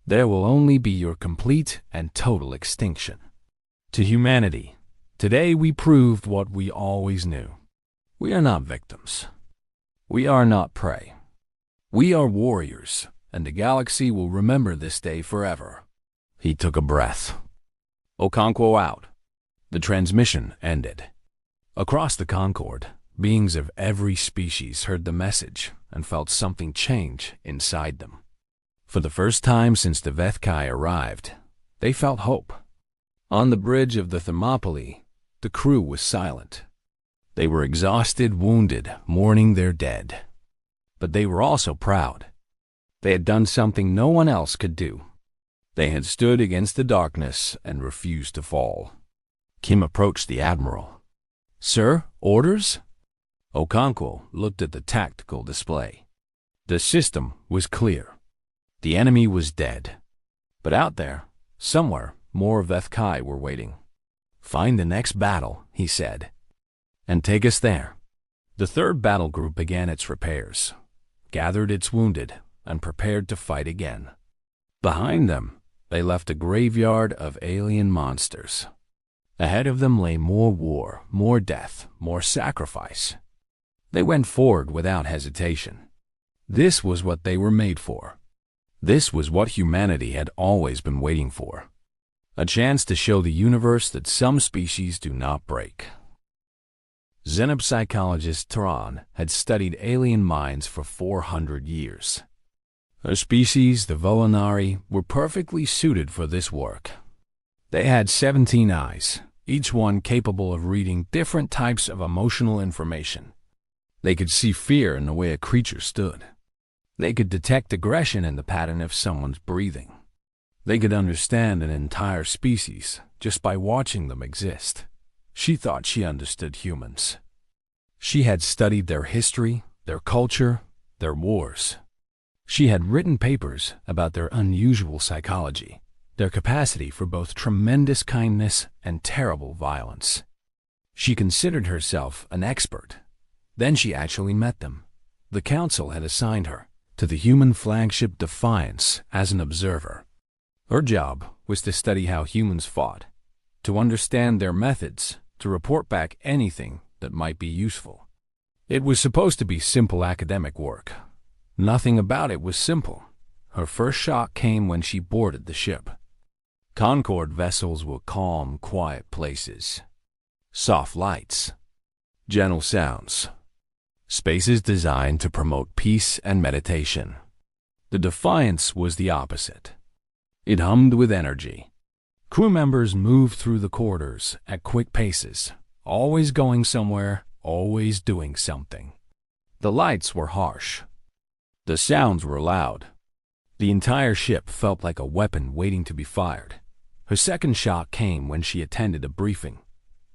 There will only be your complete and total extinction. To humanity, today we proved what we always knew. We are not victims. We are not prey. We are warriors, and the galaxy will remember this day forever." He took a breath. Okonkwo out. The transmission ended. Across the Concord, beings of every species heard the message and felt something change inside them. For the first time since the Vethkai arrived, they felt hope. On the bridge of the Thermopylae, the crew was silent. They were exhausted, wounded, mourning their dead. But they were also proud. They had done something no one else could do. They had stood against the darkness and refused to fall. Kim approached the Admiral. "Sir, orders?" Okonkwo looked at the tactical display. The system was clear. The enemy was dead. But out there, somewhere, more Vethkai were waiting. "Find the next battle," he said, "and take us there." The 3rd Battle Group began its repairs, gathered its wounded, and prepared to fight again. Behind them, they left a graveyard of alien monsters. Ahead of them lay more war, more death, more sacrifice. They went forward without hesitation. This was what they were made for. This was what humanity had always been waiting for. A chance to show the universe that some species do not break. Xenopsychologist Tehran had studied alien minds for 400 years. Her species, the Volinari, were perfectly suited for this work. They had 17 eyes, each one capable of reading different types of emotional information. They could see fear in the way a creature stood. They could detect aggression in the pattern of someone's breathing. They could understand an entire species just by watching them exist. She thought she understood humans. She had studied their history, their culture, their wars. She had written papers about their unusual psychology, their capacity for both tremendous kindness and terrible violence. She considered herself an expert. Then she actually met them. The Council had assigned her to the human flagship Defiance as an observer. Her job was to study how humans fought, to understand their methods, to report back anything that might be useful. It was supposed to be simple academic work. Nothing about it was simple. Her first shock came when she boarded the ship. Concord vessels were calm, quiet places. Soft lights. Gentle sounds. Spaces designed to promote peace and meditation. The Defiance was the opposite. It hummed with energy. Crew members moved through the corridors at quick paces, always going somewhere, always doing something. The lights were harsh. The sounds were loud. The entire ship felt like a weapon waiting to be fired. Her second shot came when she attended a briefing.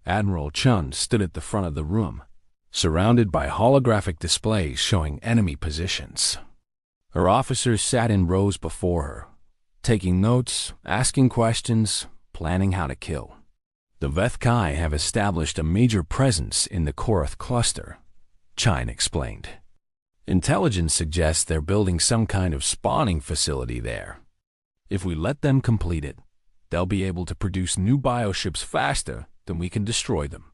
Admiral Chun stood at the front of the room, surrounded by holographic displays showing enemy positions. Her officers sat in rows before her, taking notes, asking questions, planning how to kill. The Veth Kai have established a major presence in the Korath cluster, Chine explained. Intelligence suggests they're building some kind of spawning facility there. If we let them complete it, they'll be able to produce new bioships faster than we can destroy them.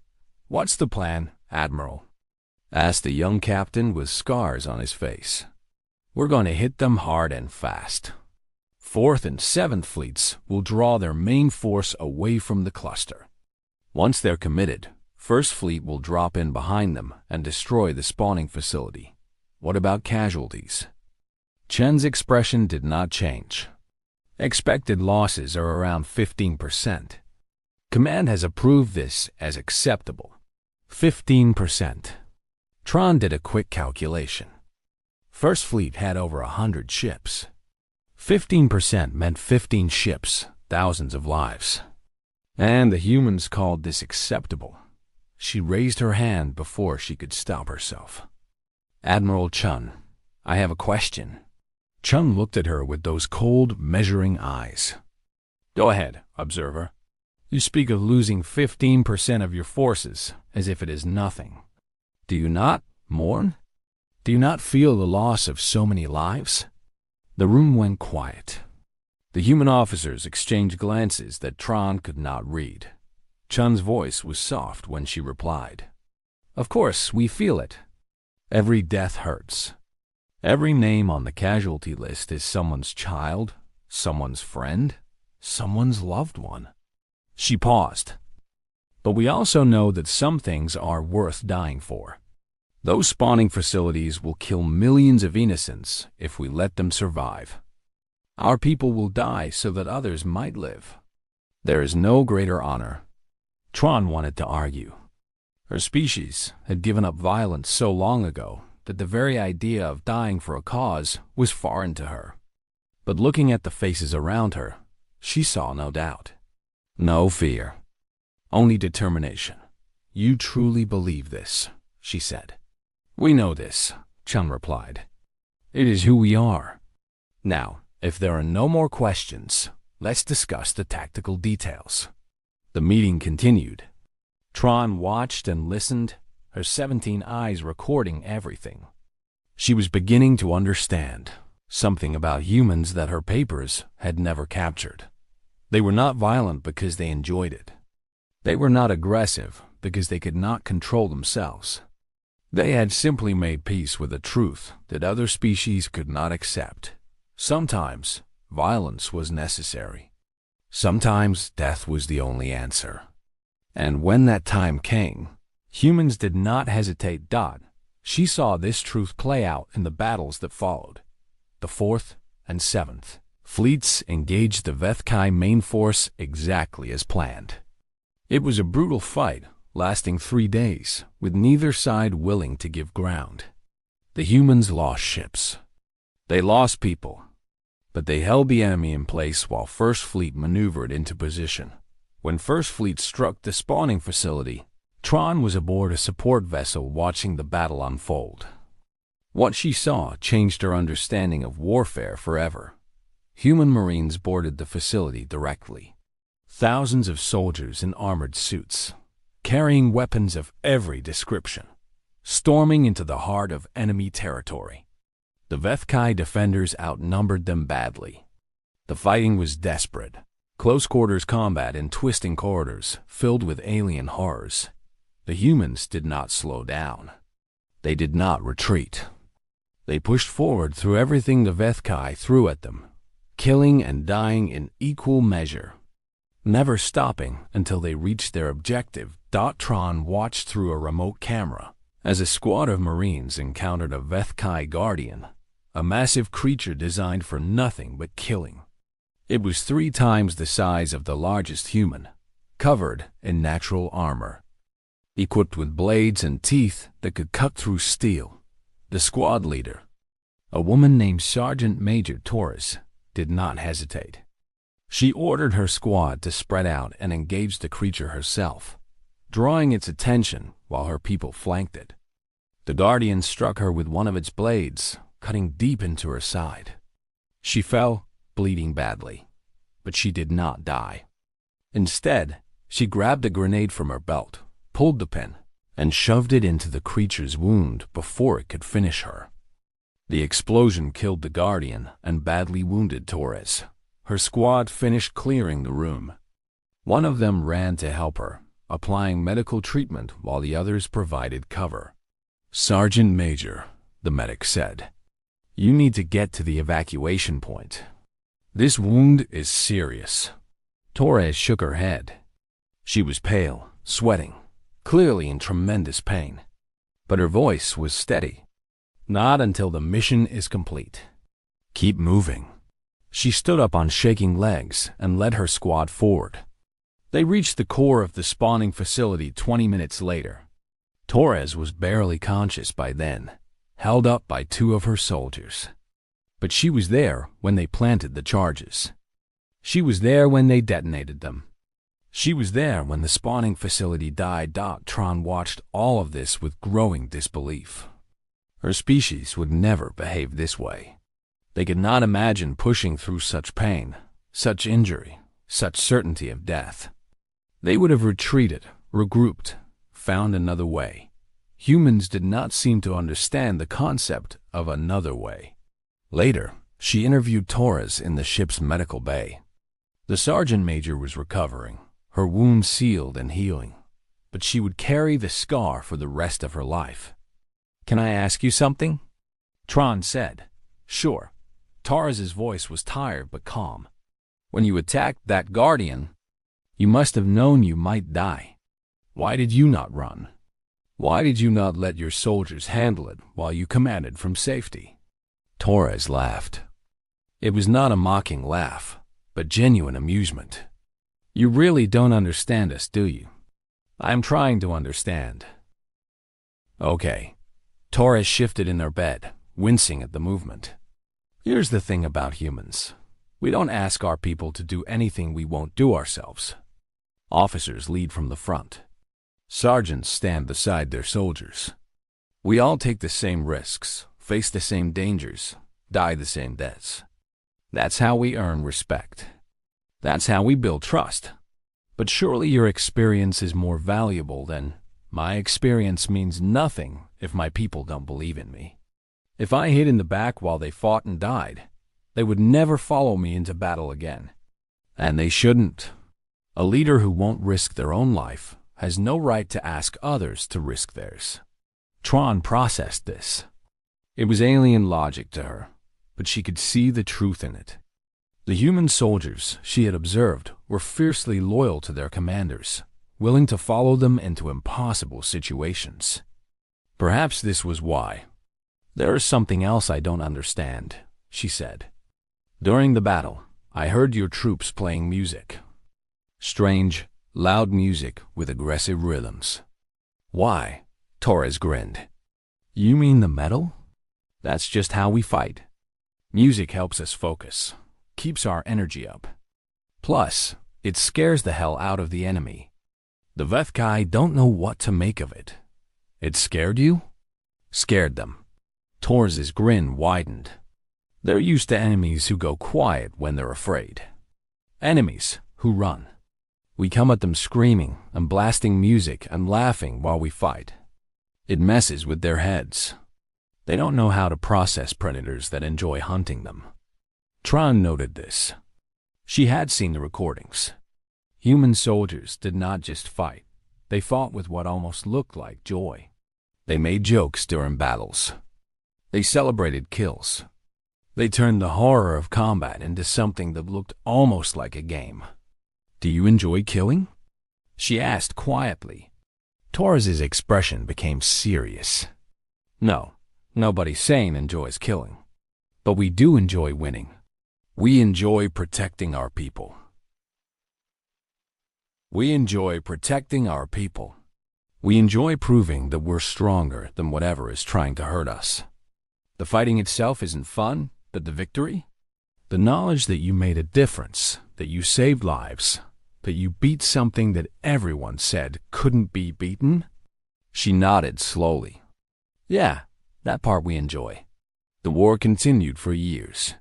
What's the plan, Admiral? Asked the young captain with scars on his face. We're going to hit them hard and fast. 4th and 7th fleets will draw their main force away from the cluster. Once they're committed, 1st Fleet will drop in behind them and destroy the spawning facility. What about casualties? Chen's expression did not change. Expected losses are around 15%. Command has approved this as acceptable. 15%. Tron did a quick calculation. 1st Fleet had over 100 ships. 15% meant 15 ships, thousands of lives. And the humans called this acceptable. She raised her hand before she could stop herself. Admiral Chun, I have a question. Chun looked at her with those cold, measuring eyes. Go ahead, observer. You speak of losing 15% of your forces as if it is nothing. Do you not mourn? Do you not feel the loss of so many lives? The room went quiet. The human officers exchanged glances that Tron could not read. Chun's voice was soft when she replied. Of course, we feel it. Every death hurts. Every name on the casualty list is someone's child, someone's friend, someone's loved one. She paused. But we also know that some things are worth dying for. Those spawning facilities will kill millions of innocents if we let them survive. Our people will die so that others might live. There is no greater honor. Tron wanted to argue. Her species had given up violence so long ago that the very idea of dying for a cause was foreign to her. But looking at the faces around her, she saw no doubt. No fear. Only determination. You truly believe this, she said. We know this, Chun replied. It is who we are. Now, if there are no more questions, let's discuss the tactical details. The meeting continued. Tron watched and listened, her 17 eyes recording everything. She was beginning to understand something about humans that her papers had never captured. They were not violent because they enjoyed it. They were not aggressive because they could not control themselves. They had simply made peace with a truth that other species could not accept. Sometimes, violence was necessary. Sometimes, death was the only answer. And when that time came, humans did not hesitate. She saw this truth play out in the battles that followed. The 4th and 7th fleets engaged the Veth Kai main force exactly as planned. It was a brutal fight, lasting 3 days, with neither side willing to give ground. The humans lost ships. They lost people. But they held the enemy in place while 1st Fleet maneuvered into position. When 1st Fleet struck the spawning facility, Tron was aboard a support vessel watching the battle unfold. What she saw changed her understanding of warfare forever. Human Marines boarded the facility directly. Thousands of soldiers in armored suits, carrying weapons of every description, storming into the heart of enemy territory. The Veth Kai defenders outnumbered them badly. The fighting was desperate. Close-quarters combat in twisting corridors filled with alien horrors. The humans did not slow down. They did not retreat. They pushed forward through everything the Veth Kai threw at them, killing and dying in equal measure, never stopping until they reached their objective. Tron watched through a remote camera as a squad of Marines encountered a Veth Kai Guardian, a massive creature designed for nothing but killing. It was 3 times the size of the largest human, covered in natural armor, equipped with blades and teeth that could cut through steel. The squad leader, a woman named Sergeant Major Torres, did not hesitate. She ordered her squad to spread out and engage the creature herself, drawing its attention while her people flanked it. The Guardian struck her with one of its blades, cutting deep into her side. She fell, bleeding badly, but she did not die. Instead, she grabbed a grenade from her belt, pulled the pin, and shoved it into the creature's wound before it could finish her. The explosion killed the Guardian and badly wounded Torres. Her squad finished clearing the room. One of them ran to help her, applying medical treatment while the others provided cover. "Sergeant Major," the medic said, "you need to get to the evacuation point. This wound is serious." Torres shook her head. She was pale, sweating, clearly in tremendous pain. But her voice was steady. "Not until the mission is complete. Keep moving." She stood up on shaking legs and led her squad forward. They reached the core of the spawning facility 20 minutes later. Torres was barely conscious by then, held up by 2 of her soldiers. But she was there when they planted the charges. She was there when they detonated them. She was there when the spawning facility died. Tron watched all of this with growing disbelief. Her species would never behave this way. They could not imagine pushing through such pain, such injury, such certainty of death. They would have retreated, regrouped, found another way. Humans did not seem to understand the concept of another way. Later, she interviewed Torres in the ship's medical bay. The sergeant major was recovering, her wound sealed and healing, but she would carry the scar for the rest of her life. "Can I ask you something?" Tron said. "Sure." Torres's voice was tired but calm. "When you attacked that Guardian, you must have known you might die. Why did you not run? Why did you not let your soldiers handle it while you commanded from safety?" Torres laughed. It was not a mocking laugh, but genuine amusement. "You really don't understand us, do you?" "I'm trying to understand." "Okay." Torres shifted in her bed, wincing at the movement. "Here's the thing about humans. We don't ask our people to do anything we won't do ourselves. Officers lead from the front. Sergeants stand beside their soldiers. We all take the same risks, face the same dangers, die the same deaths. That's how we earn respect. That's how we build trust. But surely your experience is more valuable than my experience means nothing if my people don't believe in me. If I hid in the back while they fought and died, they would never follow me into battle again. And they shouldn't. A leader who won't risk their own life has no right to ask others to risk theirs." Tron processed this. It was alien logic to her, but she could see the truth in it. The human soldiers she had observed were fiercely loyal to their commanders, willing to follow them into impossible situations. Perhaps this was why. "There is something else I don't understand," she said. "During the battle, I heard your troops playing music. Strange, loud music with aggressive rhythms." "Why?" Torres grinned. "You mean the metal? That's just how we fight. Music helps us focus, keeps our energy up. Plus, it scares the hell out of the enemy. The Vethkai don't know what to make of it." "It scared you?" "Scared them." Torres's grin widened. "They're used to enemies who go quiet when they're afraid. Enemies who run. We come at them screaming and blasting music and laughing while we fight. It messes with their heads. They don't know how to process predators that enjoy hunting them." Tron noted this. She had seen the recordings. Human soldiers did not just fight. They fought with what almost looked like joy. They made jokes during battles. They celebrated kills. They turned the horror of combat into something that looked almost like a game. "Do you enjoy killing?" she asked quietly. Torres's expression became serious. "No, nobody sane enjoys killing. But we do enjoy winning. We enjoy protecting our people. We enjoy protecting our people. We enjoy proving that we're stronger than whatever is trying to hurt us. The fighting itself isn't fun, but the victory? The knowledge that you made a difference, that you saved lives, that you beat something that everyone said couldn't be beaten? She nodded slowly. Yeah, that part we enjoy. The war continued for years.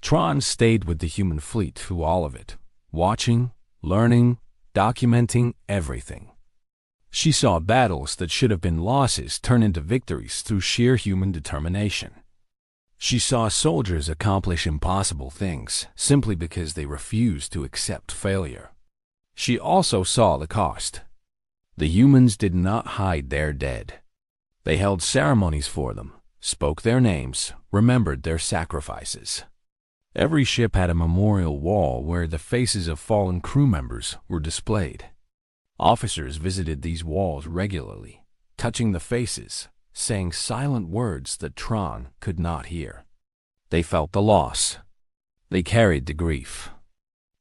Tron stayed with the human fleet through all of it, watching, learning, documenting everything. She saw battles that should have been losses turn into victories through sheer human determination. She saw soldiers accomplish impossible things simply because they refused to accept failure. She also saw the cost. The humans did not hide their dead. They held ceremonies for them, spoke their names, remembered their sacrifices. Every ship had a memorial wall where the faces of fallen crew members were displayed. Officers visited these walls regularly, touching the faces, saying silent words that Tron could not hear. They felt the loss. They carried the grief.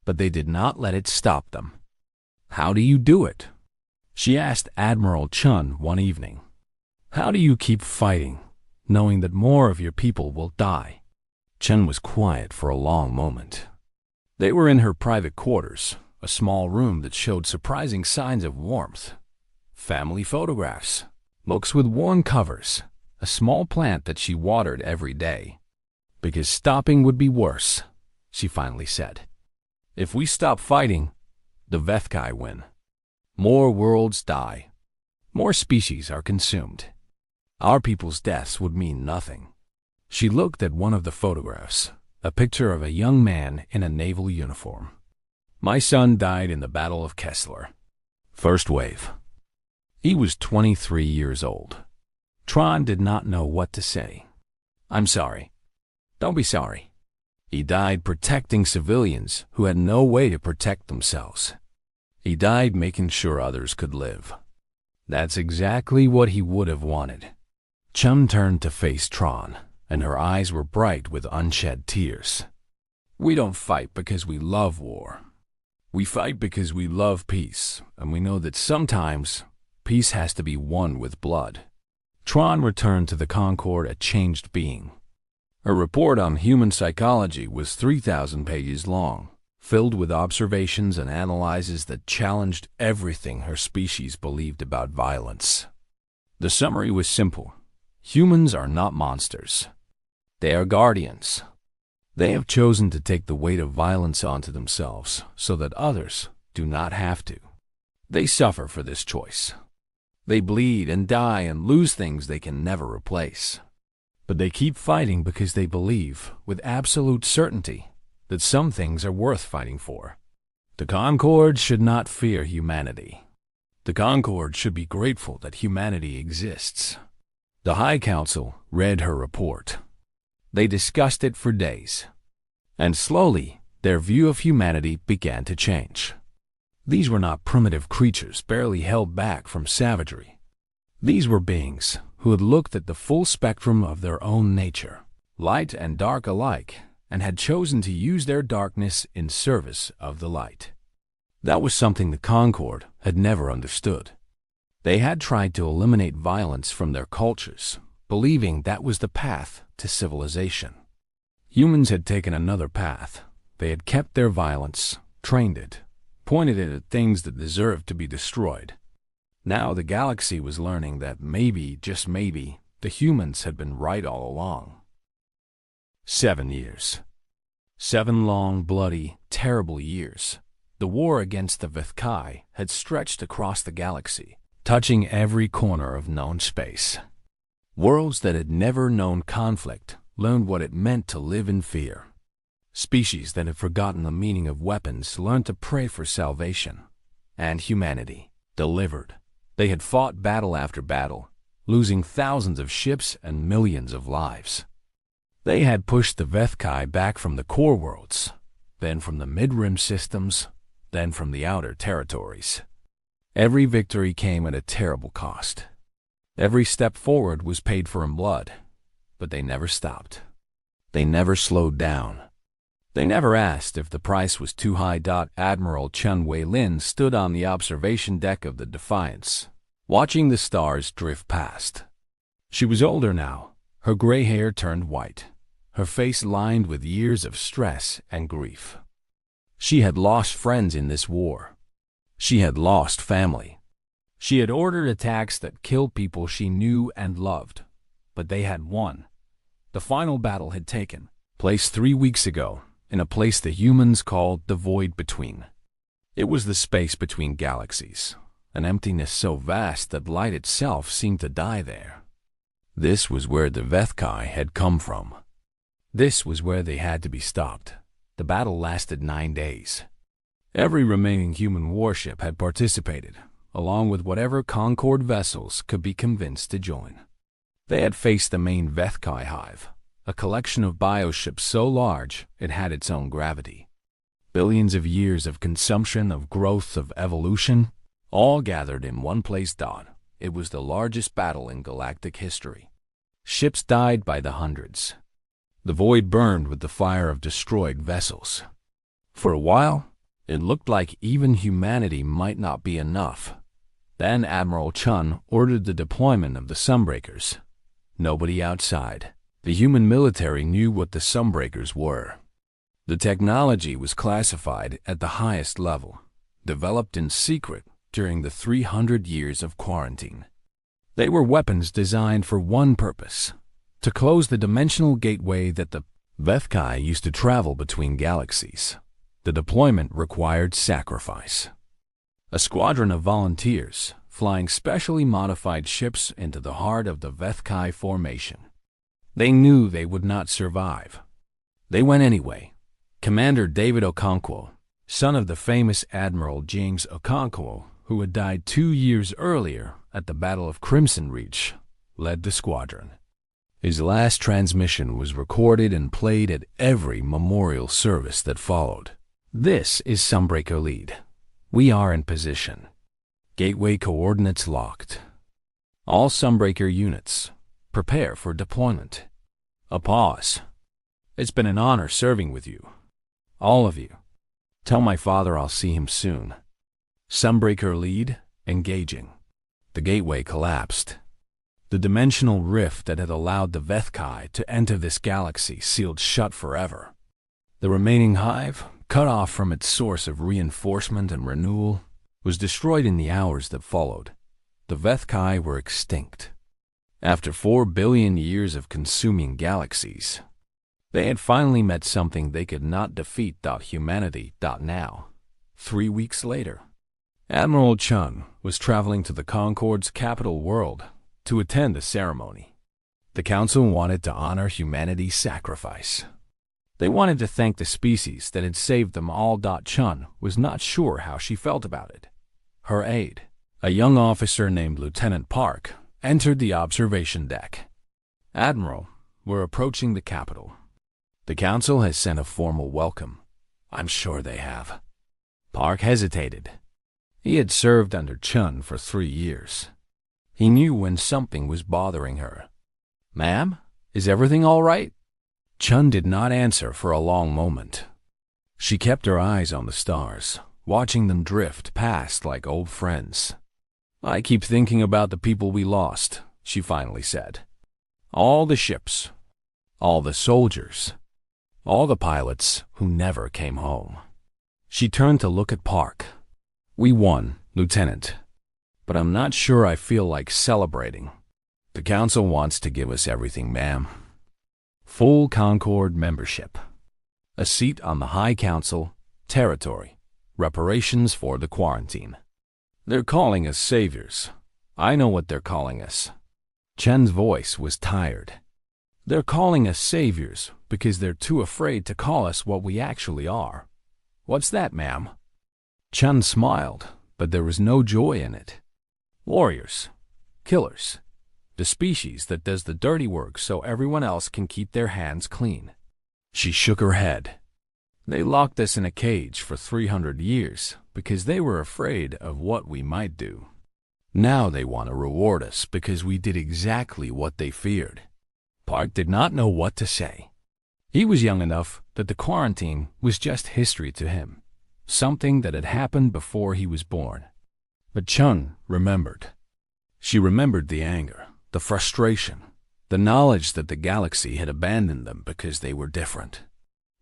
But they did not let it stop them. How do you do it? She asked Admiral Chun one evening. How do you keep fighting, knowing that more of your people will die? Chun was quiet for a long moment. They were in her private quarters, a small room that showed surprising signs of warmth. Family photographs, books with worn covers, a small plant that she watered every day. Because stopping would be worse, she finally said. If we stop fighting, the Vethkai win. More worlds die. More species are consumed. Our people's deaths would mean nothing. She looked at one of the photographs, a picture of a young man in a naval uniform. My son died in the Battle of Kessler. First wave. He was 23 years old. Tron did not know what to say. I'm sorry. Don't be sorry. He died protecting civilians who had no way to protect themselves. He died making sure others could live. That's exactly what he would have wanted. Chun turned to face Tron, and her eyes were bright with unshed tears. We don't fight because we love war. We fight because we love peace, and we know that sometimes peace has to be won with blood. Tron returned to the Concorde a changed being. Her report on human psychology was 3,000 pages long, filled with observations and analyses that challenged everything her species believed about violence. The summary was simple. Humans are not monsters. They are guardians. They have chosen to take the weight of violence onto themselves so that others do not have to. They suffer for this choice. They bleed and die and lose things they can never replace. But they keep fighting because they believe, with absolute certainty, that some things are worth fighting for. The Concorde should not fear humanity. The Concorde should be grateful that humanity exists. The High Council read her report. They discussed it for days. And slowly, their view of humanity began to change. These were not primitive creatures barely held back from savagery. These were beings who had looked at the full spectrum of their own nature, light and dark alike, and had chosen to use their darkness in service of the light. That was something the Concorde had never understood. They had tried to eliminate violence from their cultures, believing that was the path to civilization. Humans had taken another path. They had kept their violence, trained it, pointed it at things that deserved to be destroyed. Now the galaxy was learning that maybe, just maybe, the humans had been right all along. 7 years. 7 long, bloody, terrible years. The war against the Vethkai had stretched across the galaxy, touching every corner of known space. Worlds that had never known conflict learned what it meant to live in fear. Species that had forgotten the meaning of weapons learned to pray for salvation. And humanity delivered. They had fought battle after battle, losing thousands of ships and millions of lives. They had pushed the Vethkai back from the core worlds, then from the mid-rim systems, then from the outer territories. Every victory came at a terrible cost. Every step forward was paid for in blood, but they never stopped. They never slowed down. They never asked if the price was too high. Admiral Chen Weilin stood on the observation deck of the Defiance, watching the stars drift past. She was older now, her gray hair turned white, her face lined with years of stress and grief. She had lost friends in this war. She had lost family. She had ordered attacks that killed people she knew and loved, but they had won. The final battle had taken place 3 weeks ago, in a place the humans called the Void Between. It was the space between galaxies, an emptiness so vast that light itself seemed to die there. This was where the Vethkai had come from. This was where they had to be stopped. The battle lasted 9 days. Every remaining human warship had participated, along with whatever Concord vessels could be convinced to join. They had faced the main Vethkai hive, a collection of bioships so large it had its own gravity. Billions of years of consumption, of growth, of evolution, all gathered in one place. It was the largest battle in galactic history. Ships died by the hundreds. The void burned with the fire of destroyed vessels. For a while, it looked like even humanity might not be enough. Then Admiral Chen ordered the deployment of the Sunbreakers. Nobody outside the human military knew what the Sunbreakers were. The technology was classified at the highest level, developed in secret during the 300 years of quarantine. They were weapons designed for one purpose: to close the dimensional gateway that the Vethkai used to travel between galaxies. The deployment required sacrifice. A squadron of volunteers flying specially modified ships into the heart of the Vethkai formation. They knew they would not survive. They went anyway. Commander David Okonkwo, son of the famous Admiral James Okonkwo, who had died 2 years earlier at the Battle of Crimson Reach, led the squadron. His last transmission was recorded and played at every memorial service that followed. This is Sunbreaker Lead. We are in position. Gateway coordinates locked. All Sunbreaker units, prepare for deployment. A pause. It's been an honor serving with you. All of you. Tell my father I'll see him soon. Sunbreaker Lead, engaging. The gateway collapsed. The dimensional rift that had allowed the Vethkai to enter this galaxy sealed shut forever. The remaining hive, cut off from its source of reinforcement and renewal, was destroyed in the hours that followed. The Vethkai were extinct. After 4 billion years of consuming galaxies, they had finally met something they could not defeat. Humanity. Now, 3 weeks later, Admiral Chen was traveling to the Concord's capital world to attend a ceremony. The Council wanted to honor humanity's sacrifice. They wanted to thank the species that had saved them all. Chen was not sure how she felt about it. Her aide, a young officer named Lieutenant Park, entered the observation deck. Admiral, we're approaching the capital. The Council has sent a formal welcome. I'm sure they have. Park hesitated. He had served under Chen for 3 years. He knew when something was bothering her. Ma'am, is everything all right? Chen did not answer for a long moment. She kept her eyes on the stars, watching them drift past like old friends. I keep thinking about the people we lost, she finally said. All the ships, all the soldiers, all the pilots who never came home. She turned to look at Park. We won, Lieutenant, but I'm not sure I feel like celebrating. The Council wants to give us everything, ma'am. Full Concord membership, a seat on the High Council, territory, reparations for the quarantine. They're calling us saviors. I know what they're calling us. Chen's voice was tired. They're calling us saviors because they're too afraid to call us what we actually are. What's that, ma'am? Chen smiled, but there was no joy in it. Warriors, killers, the species that does the dirty work so everyone else can keep their hands clean. She shook her head. They locked us in a cage for 300 years because they were afraid of what we might do. Now they want to reward us because we did exactly what they feared. Park did not know what to say. He was young enough that the quarantine was just history to him, something that had happened before he was born. But Chun remembered. She remembered the anger, the frustration, the knowledge that the galaxy had abandoned them because they were different.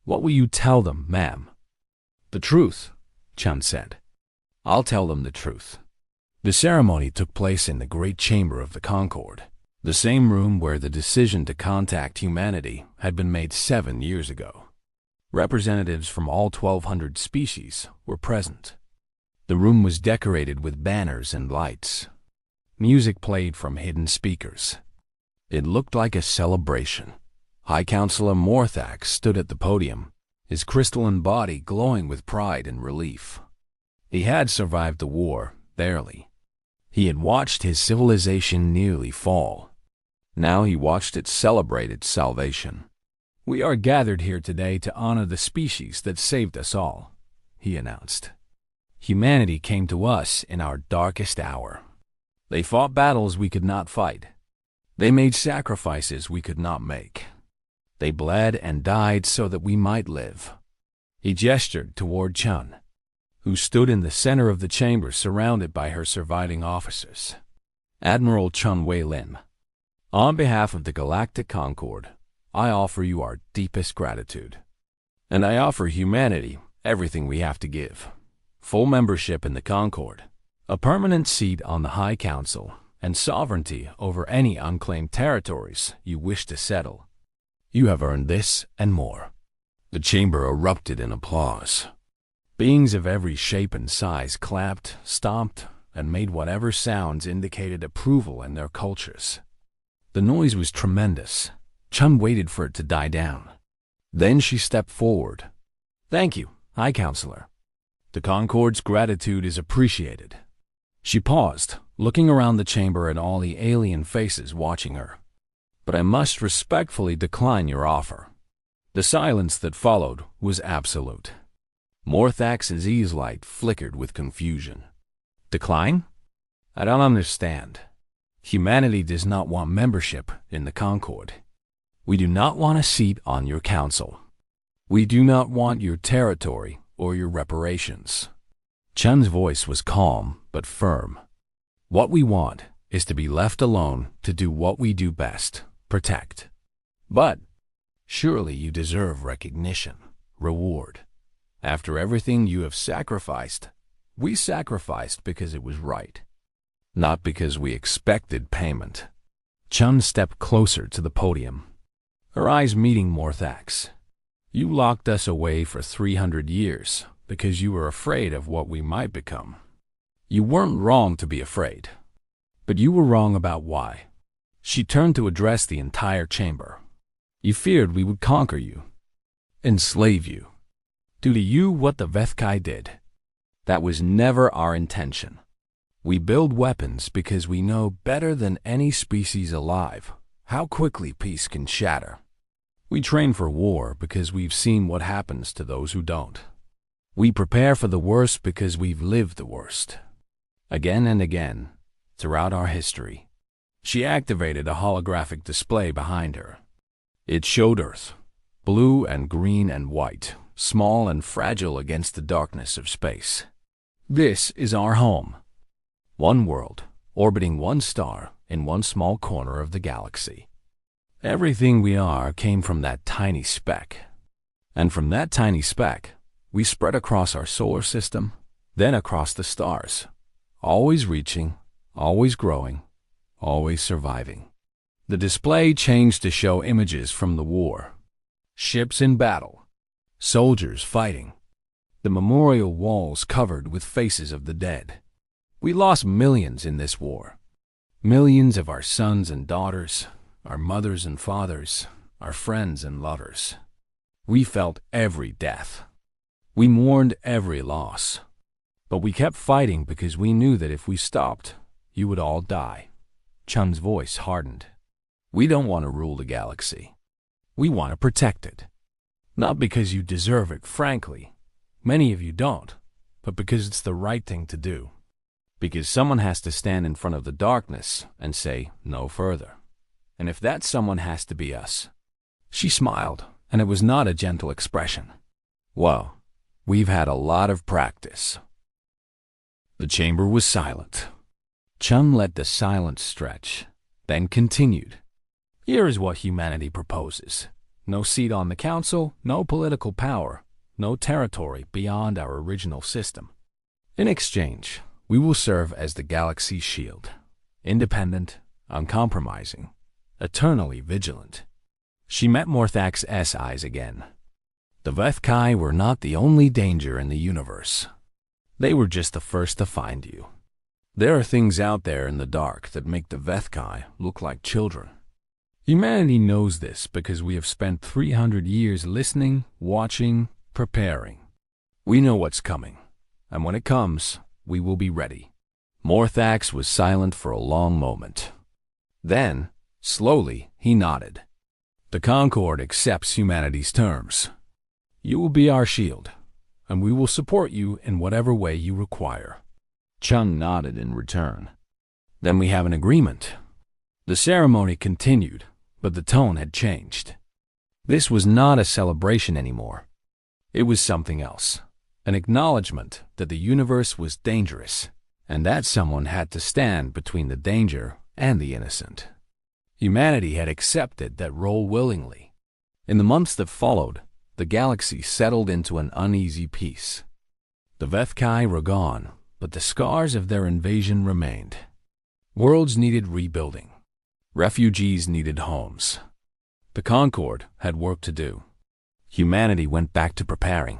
"What will you tell them, ma'am?" "The truth," Chun said. "I'll tell them the truth." The ceremony took place in the great chamber of the Concord, the same room where the decision to contact humanity had been made 7 years ago. Representatives from all 1,200 species were present. The room was decorated with banners and lights. Music played from hidden speakers. It looked like a celebration. High Counselor Morthax stood at the podium, his crystalline body glowing with pride and relief. He had survived the war, barely. He had watched his civilization nearly fall. Now he watched it celebrate its salvation. "We are gathered here today to honor the species that saved us all," he announced. "Humanity came to us in our darkest hour. They fought battles we could not fight. They made sacrifices we could not make. They bled and died so that we might live." He gestured toward Chun, who stood in the center of the chamber surrounded by her surviving officers. "Admiral Chun Wei-Lim, on behalf of the Galactic Concord, I offer you our deepest gratitude. And I offer humanity everything we have to give. Full membership in the Concord, a permanent seat on the High Council, and sovereignty over any unclaimed territories you wish to settle. You have earned this and more." The chamber erupted in applause. Beings of every shape and size clapped, stomped, and made whatever sounds indicated approval in their cultures. The noise was tremendous. Chun waited for it to die down. Then she stepped forward. "Thank you, High Counselor. The Concord's gratitude is appreciated." She paused, looking around the chamber at all the alien faces watching her. "But I must respectfully decline your offer." The silence that followed was absolute. Morthax's light flickered with confusion. "Decline? I don't understand. Humanity does not want membership in the Concord. We do not want a seat on your council. We do not want your territory or your reparations." Chun's voice was calm but firm. "What we want is to be left alone to do what we do best, protect. But surely you deserve recognition, reward. After everything you have sacrificed, we sacrificed because it was right, not because we expected payment." Chun stepped closer to the podium, her eyes meeting Morthax. "You locked us away for 300 years because you were afraid of what we might become. You weren't wrong to be afraid, but you were wrong about why." She turned to address the entire chamber. "You feared we would conquer you, enslave you, do to you what the Vethkai did. That was never our intention. We build weapons because we know better than any species alive how quickly peace can shatter. We train for war because we've seen what happens to those who don't. We prepare for the worst because we've lived the worst. Again and again, throughout our history." She activated a holographic display behind her. It showed Earth, blue and green and white, small and fragile against the darkness of space. "This is our home. One world, orbiting one star in one small corner of the galaxy. Everything we are came from that tiny speck. And from that tiny speck, we spread across our solar system, then across the stars, always reaching, always growing, always surviving." The display changed to show images from the war. Ships in battle, soldiers fighting, the memorial walls covered with faces of the dead. "We lost millions in this war. Millions of our sons and daughters, our mothers and fathers, our friends and lovers. We felt every death. We mourned every loss. But we kept fighting because we knew that if we stopped, you would all die." Chun's voice hardened. "We don't want to rule the galaxy. We want to protect it. Not because you deserve it, frankly. Many of you don't, but because it's the right thing to do. Because someone has to stand in front of the darkness and say no further. And if that someone has to be us." She smiled, and it was not a gentle expression. Well, we've had a lot of practice. The chamber was silent. Chun let the silence stretch, then continued. Here is what humanity proposes. No seat on the council, no political power, no territory beyond our original system. In exchange, we will serve as the galaxy's shield, independent, uncompromising, eternally vigilant. She met Morthak's eyes again. The Vethkai were not the only danger in the universe. They were just the first to find you. There are things out there in the dark that make the Vethkai look like children. Humanity knows this because we have spent 300 years listening, watching, preparing. We know what's coming, and when it comes, we will be ready. Morthax was silent for a long moment. Then, slowly, he nodded. The Concord accepts humanity's terms. You will be our shield, and we will support you in whatever way you require. Chun nodded in return. Then we have an agreement. The ceremony continued, but the tone had changed. This was not a celebration anymore. It was something else, an acknowledgement that the universe was dangerous, and that someone had to stand between the danger and the innocent. Humanity had accepted that role willingly. In the months that followed, the galaxy settled into an uneasy peace. The Vethkai were gone, but the scars of their invasion remained. Worlds needed rebuilding. Refugees needed homes. The Concord had work to do. Humanity went back to preparing.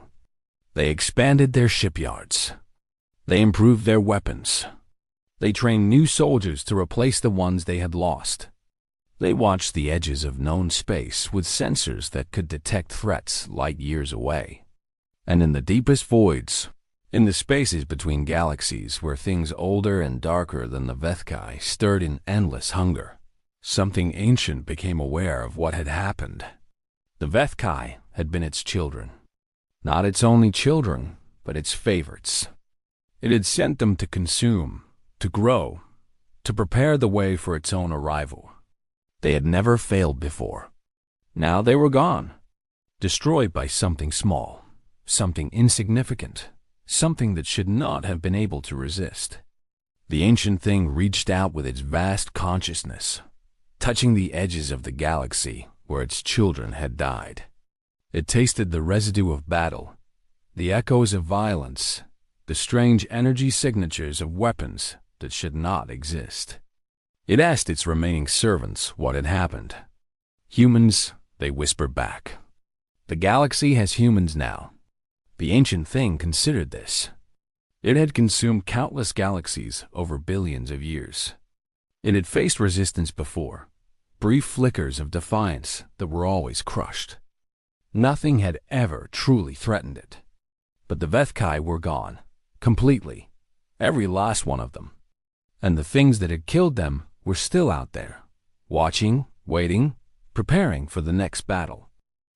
They expanded their shipyards. They improved their weapons. They trained new soldiers to replace the ones they had lost. They watched the edges of known space with sensors that could detect threats light years away. And in the deepest voids, in the spaces between galaxies where things older and darker than the Vethkai stirred in endless hunger, something ancient became aware of what had happened. The Vethkai had been its children. Not its only children, but its favorites. It had sent them to consume, to grow, to prepare the way for its own arrival. They had never failed before. Now they were gone, destroyed by something small, something insignificant, something that should not have been able to resist. The ancient thing reached out with its vast consciousness, touching the edges of the galaxy where its children had died. It tasted the residue of battle, the echoes of violence, the strange energy signatures of weapons that should not exist. It asked its remaining servants what had happened. Humans, they whispered back. The galaxy has humans now. The ancient thing considered this. It had consumed countless galaxies over billions of years. It had faced resistance before, brief flickers of defiance that were always crushed. Nothing had ever truly threatened it. But the Vethkai were gone, completely, every last one of them. And the things that had killed them were still out there, watching, waiting, preparing for the next battle.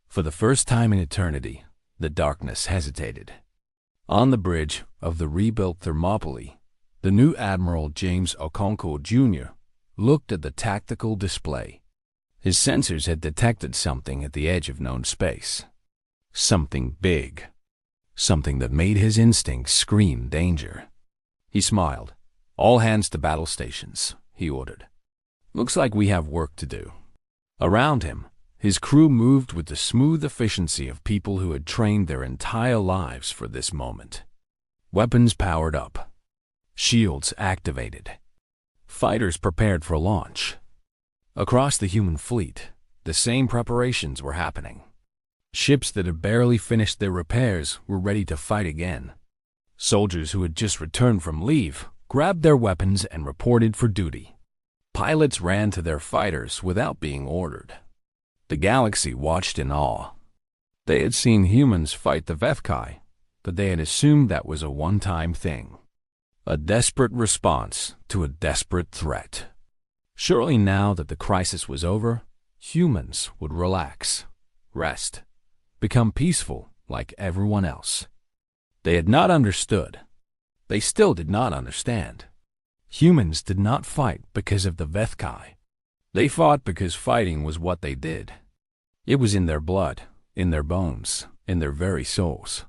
For the first time in eternity, the darkness hesitated. On the bridge of the rebuilt Thermopylae, the new Admiral James Okonkwo Jr. looked at the tactical display. His sensors had detected something at the edge of known space. Something big. Something that made his instincts scream danger. He smiled. All hands to battle stations, he ordered. Looks like we have work to do. Around him, his crew moved with the smooth efficiency of people who had trained their entire lives for this moment. Weapons powered up. Shields activated. Fighters prepared for launch. Across the human fleet, the same preparations were happening. Ships that had barely finished their repairs were ready to fight again. Soldiers who had just returned from leave grabbed their weapons and reported for duty. Pilots ran to their fighters without being ordered. The galaxy watched in awe. They had seen humans fight the Vethkai, but they had assumed that was a one-time thing. A desperate response to a desperate threat. Surely now that the crisis was over, humans would relax, rest, become peaceful like everyone else. They had not understood. They still did not understand. Humans did not fight because of the Vethkai. They fought because fighting was what they did. It was in their blood, in their bones, in their very souls.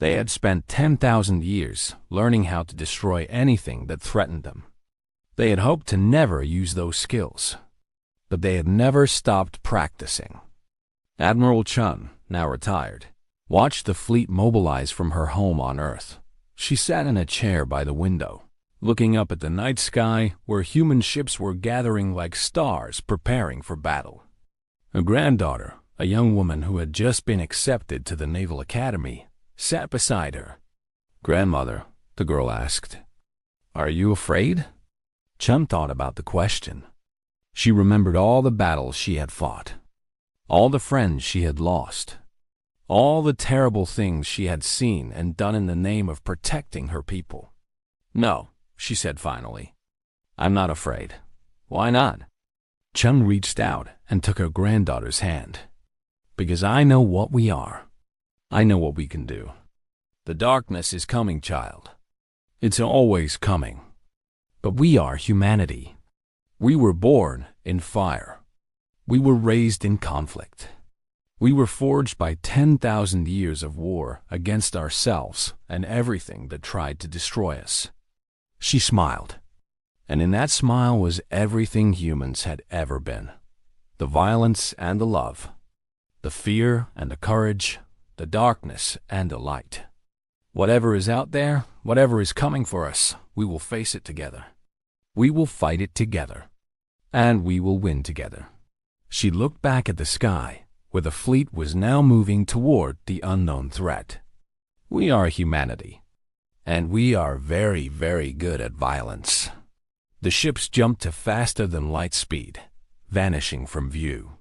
They had spent 10,000 years learning how to destroy anything that threatened them. They had hoped to never use those skills, but they had never stopped practicing. Admiral Chun, now retired, watched the fleet mobilize from her home on Earth. She sat in a chair by the window, looking up at the night sky where human ships were gathering like stars preparing for battle. Her granddaughter, a young woman who had just been accepted to the Naval Academy, sat beside her. "Grandmother," the girl asked, "are you afraid?" Chun thought about the question. She remembered all the battles she had fought, all the friends she had lost, all the terrible things she had seen and done in the name of protecting her people. "No," she said finally. "I'm not afraid." "Why not?" Chun reached out and took her granddaughter's hand. "Because I know what we are. I know what we can do. The darkness is coming, child. It's always coming. But we are humanity. We were born in fire. We were raised in conflict. We were forged by 10,000 years of war against ourselves and everything that tried to destroy us." She smiled, and in that smile was everything humans had ever been. The violence and the love, the fear and the courage, the darkness and the light. Whatever is out there, whatever is coming for us, we will face it together. We will fight it together. And we will win together. She looked back at the sky, where the fleet was now moving toward the unknown threat. We are humanity, and we are very, very good at violence. The ships jumped to faster than light speed, vanishing from view.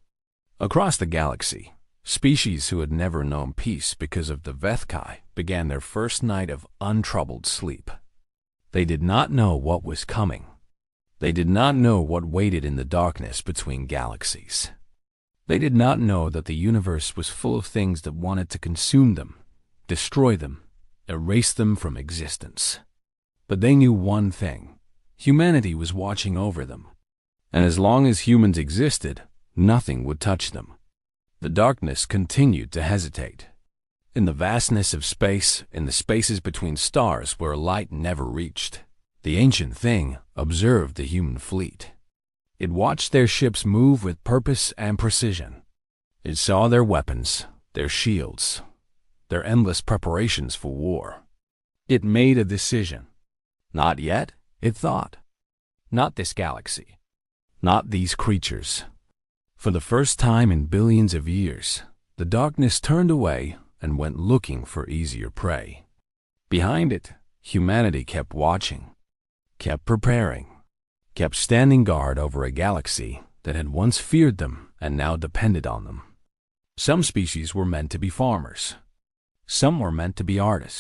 Across the galaxy, species who had never known peace because of the Vethkai began their first night of untroubled sleep. They did not know what was coming. They did not know what waited in the darkness between galaxies. They did not know that the universe was full of things that wanted to consume them, destroy them, erase them from existence. But they knew one thing: humanity was watching over them. And as long as humans existed, nothing would touch them. The darkness continued to hesitate. In the vastness of space, in the spaces between stars where light never reached, the ancient thing observed the human fleet. It watched their ships move with purpose and precision. It saw their weapons, their shields, their endless preparations for war. It made a decision. Not yet, it thought. Not this galaxy. Not these creatures. For the first time in billions of years, the darkness turned away and went looking for easier prey. Behind it, humanity kept watching, kept preparing, kept standing guard over a galaxy that had once feared them and now depended on them. Some species were meant to be farmers. Some were meant to be artists.